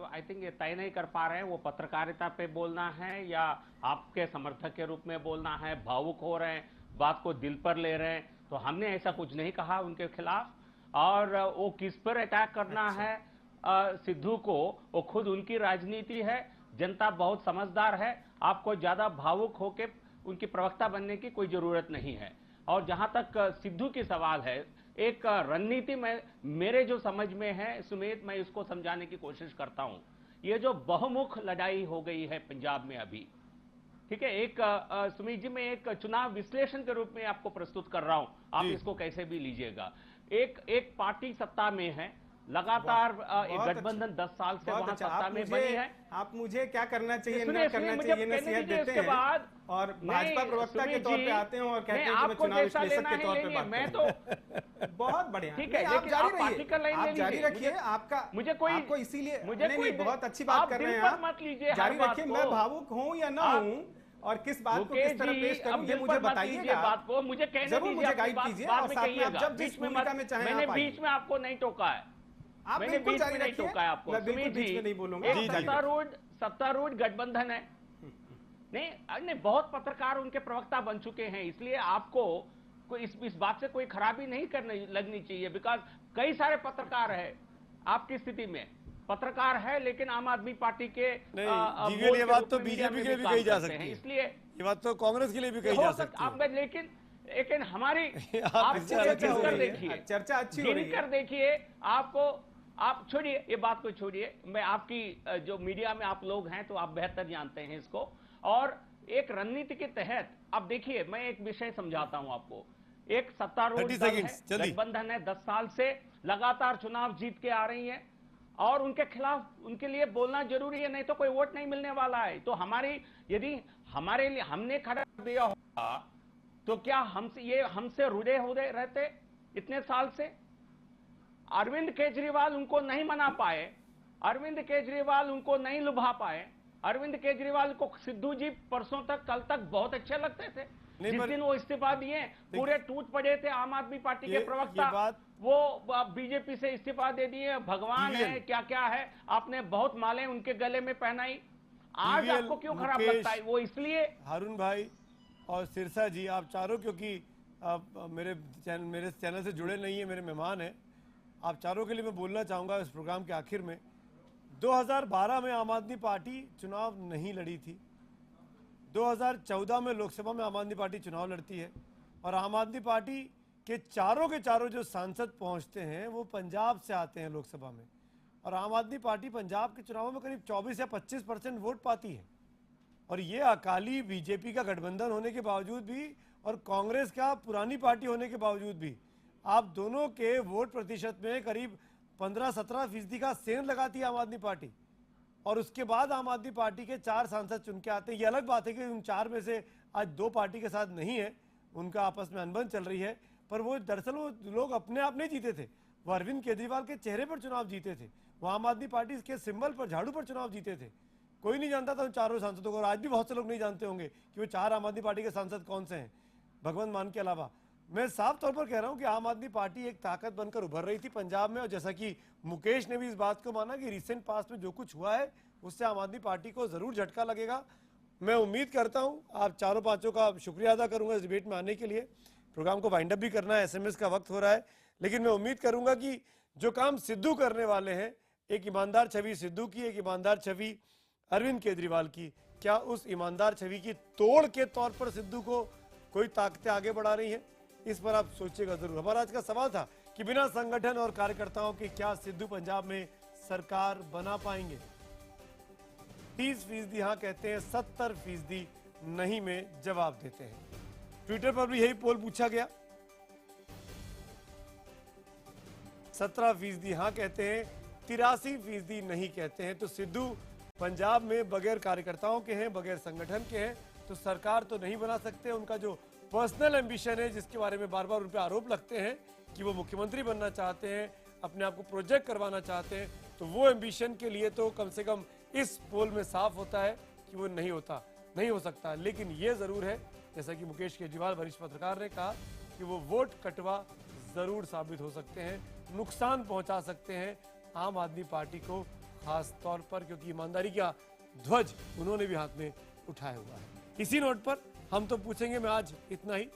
I think ये तय नहीं कर पा रहे हैं वो पत्रकारिता पे बोलना है या आपके समर्थक के रूप में बोलना है, भावुक हो रहे हैं, बात को दिल पर ले रहे हैं। तो हमने ऐसा कुछ नहीं कहा उनके खिलाफ, और वो किस पर अटैक करना है सिद्धू को, वो खुद उनकी राजनीति है। जनता बहुत समझदार है, आपको ज्यादा भावुक होकर उनकी प्रवक्ता बनने की कोई जरूरत नहीं है। और जहां तक सिद्धू की सवाल है, एक रणनीति में मेरे जो समझ में है सुमित, मैं इसको समझाने की कोशिश करता हूं। ये जो बहुमुख लड़ाई हो गई है पंजाब में अभी, ठीक है, एक सुमित जी मैं एक चुनाव विश्लेषण के रूप में आपको प्रस्तुत कर रहा हूं, आप इसको कैसे भी लीजिएगा। एक पार्टी सत्ता में है, लगातार एक गठबंधन 10 साल से वहां सत्ता में बनी है। आप मुझे क्या करना चाहिए ना करना चाहिए नसीहत देते हैं, और भाजपा प्रवक्ता के तौर पे आते हैं और कहते हैं कि मैं चुनाव विश्लेषक के तौर पे बात मैं तो बहुत बढ़िया, ठीक है, आप जारी रखिए, आपका मुझे कोई आपको इसीलिए मुझे कोई बहुत अच्छी बात कर रहे हैं आप, मत लीजिए, जारी रखिए। मैं भावुक हूं या ना हूं और किस बात को किस तरह पेश करूं ये मुझे बताइएगा, बात को मुझे कहने जरूर मुझे गाइड कीजिए, और साथ में आप जब जिस भूमिका में चाहें मैंने बीच में आपको नहीं टोका है, मैंने बीच में नहीं टोका है आपको। मैं बिल्कुल बीच में नहीं बोलूंगा। सत्तारूढ़ गठबंधन है, नहीं बहुत पत्रकार उनके प्रवक्ता बन चुके हैं, इसलिए आपको कोई इस बात से कोई खराबी नहीं करने लगनी चाहिए, बिकॉज कई सारे पत्रकार है आपकी स्थिति में, पत्रकार है लेकिन आम आदमी पार्टी के ये बात तो बीजेपी के लिए भी कही जा सकती है, इसलिए ये बात तो कांग्रेस के लिए भी कही जा सकती है। लेकिन हमारी आप चर्चा अच्छी हो रही है, कर देखिए, आपको आप छोड़िए ये बात को छोड़िए, मैं आपकी जो मीडिया में आप लोग हैं तो आप बेहतर जानते हैं इसको। और एक रणनीति के तहत अब देखिए, मैं एक विषय समझाता हूं आपको। एक सत्तारूढ़ गठबंधन है, 10 साल से लगातार चुनाव जीत के आ रही है, और उनके खिलाफ उनके लिए बोलना जरूरी है, नहीं तो कोई वोट नहीं मिलने वाला है। तो हमारी यदि हमारे लिए हमने खड़ा दिया होगा तो क्या हमसे रुड़े हो रहते इतने साल से? अरविंद केजरीवाल उनको नहीं मना पाए, अरविंद केजरीवाल उनको नहीं लुभा पाए, अरविंद केजरीवाल को सिद्धू जी परसों तक कल तक बहुत अच्छे लगते थे, जिस दिन वो इस्तीफा दिए पूरे टूट पड़े थे आम आदमी पार्टी के प्रवक्ता, वो बीजेपी से इस्तीफा दे दिए, भगवान है क्या क्या है, आपने बहुत माले उनके गले में पहनाई, आज आपको क्यों खराब लगता है? वो इसलिए हारून भाई और सिरसा जी, आप चारों क्योंकि आप मेरे चैनल से जुड़े नहीं है, मेरे मेहमान हैं, आप चारों के लिए मैं बोलना चाहूँगा इस प्रोग्राम के आखिर में। 2012 में आम आदमी पार्टी चुनाव नहीं लड़ी थी, 2014 में लोकसभा में आम आदमी पार्टी चुनाव लड़ती है, और आम आदमी पार्टी के चारों जो सांसद पहुंचते हैं वो पंजाब से आते हैं लोकसभा में, और आम आदमी पार्टी पंजाब के चुनावों में करीब 24 या 25% वोट पाती है। और ये अकाली बीजेपी का गठबंधन होने के बावजूद भी और कांग्रेस का पुरानी पार्टी होने के बावजूद भी आप दोनों के वोट प्रतिशत में करीब 15-17% का सेंध लगाती है आम आदमी पार्टी, और उसके बाद आम आदमी पार्टी के 4 सांसद चुन के आते हैं। ये अलग बात है कि उन 4 में से आज 2 पार्टी के साथ नहीं है, उनका आपस में अनबन चल रही है, पर वो दरअसल वो लोग अपने आप नहीं जीते थे, वो अरविंद केजरीवाल के चेहरे पर चुनाव जीते थे, वो आम आदमी पार्टी के सिंबल पर, झाड़ू पर चुनाव जीते थे। कोई नहीं जानता था उन 4 सांसदों को, और आज भी बहुत से लोग नहीं जानते होंगे कि वो 4 आम आदमी पार्टी के सांसद कौन से हैं, भगवंत मान के अलावा। मैं साफ तौर पर कह रहा हूं कि आम आदमी पार्टी एक ताकत बनकर उभर रही थी पंजाब में, और जैसा कि मुकेश ने भी इस बात को माना कि रिसेंट पास्ट में जो कुछ हुआ है उससे आम आदमी पार्टी को जरूर झटका लगेगा। मैं उम्मीद करता हूं, आप चारों पांचों का शुक्रिया अदा करूंगा इस डिबेट में आने के लिए, प्रोग्राम को वाइंड अप भी करना है, एसएमएस का वक्त हो रहा है, लेकिन मैं उम्मीद करूंगा कि जो काम सिद्धू करने वाले हैं, एक ईमानदार छवि सिद्धू की, एक ईमानदार छवि अरविंद केजरीवाल की, क्या उस ईमानदार छवि की तोड़ के तौर पर सिद्धू को कोई ताकतें आगे बढ़ा रही हैं? इस पर आप सोचिएगा जरूर। हमारा आज का सवाल था कि बिना संगठन और कार्यकर्ताओं के क्या सिद्धू पंजाब में सरकार बना पाएंगे? 30% हाँ कहते हैं, 70% नहीं में जवाब देते हैं। ट्विटर पर भी यही पोल पूछा गया, 17% हाँ कहते हैं, 83% नहीं कहते हैं। तो सिद्धू पंजाब में बगैर कार्यकर्ताओं के हैं, बगैर संगठन के हैं, तो सरकार तो नहीं बना सकते। उनका जो पर्सनल एम्बिशन है, जिसके बारे में बार बार उन पर आरोप लगते हैं कि वो मुख्यमंत्री बनना चाहते हैं, अपने आप को प्रोजेक्ट करवाना चाहते हैं, तो वो एम्बिशन के लिए तो कम से कम इस पोल में साफ होता है कि वो नहीं हो सकता। लेकिन ये जरूर है, जैसा कि मुकेश केजरीवाल वरिष्ठ पत्रकार ने कहा, कि वो वोट कटवा जरूर साबित हो सकते हैं, नुकसान पहुंचा सकते हैं आम आदमी पार्टी को, खास तौर पर क्योंकि ईमानदारी का ध्वज उन्होंने भी हाथ में उठाया हुआ है। इसी नोट पर हम तो पूछेंगे में आज इतना ही।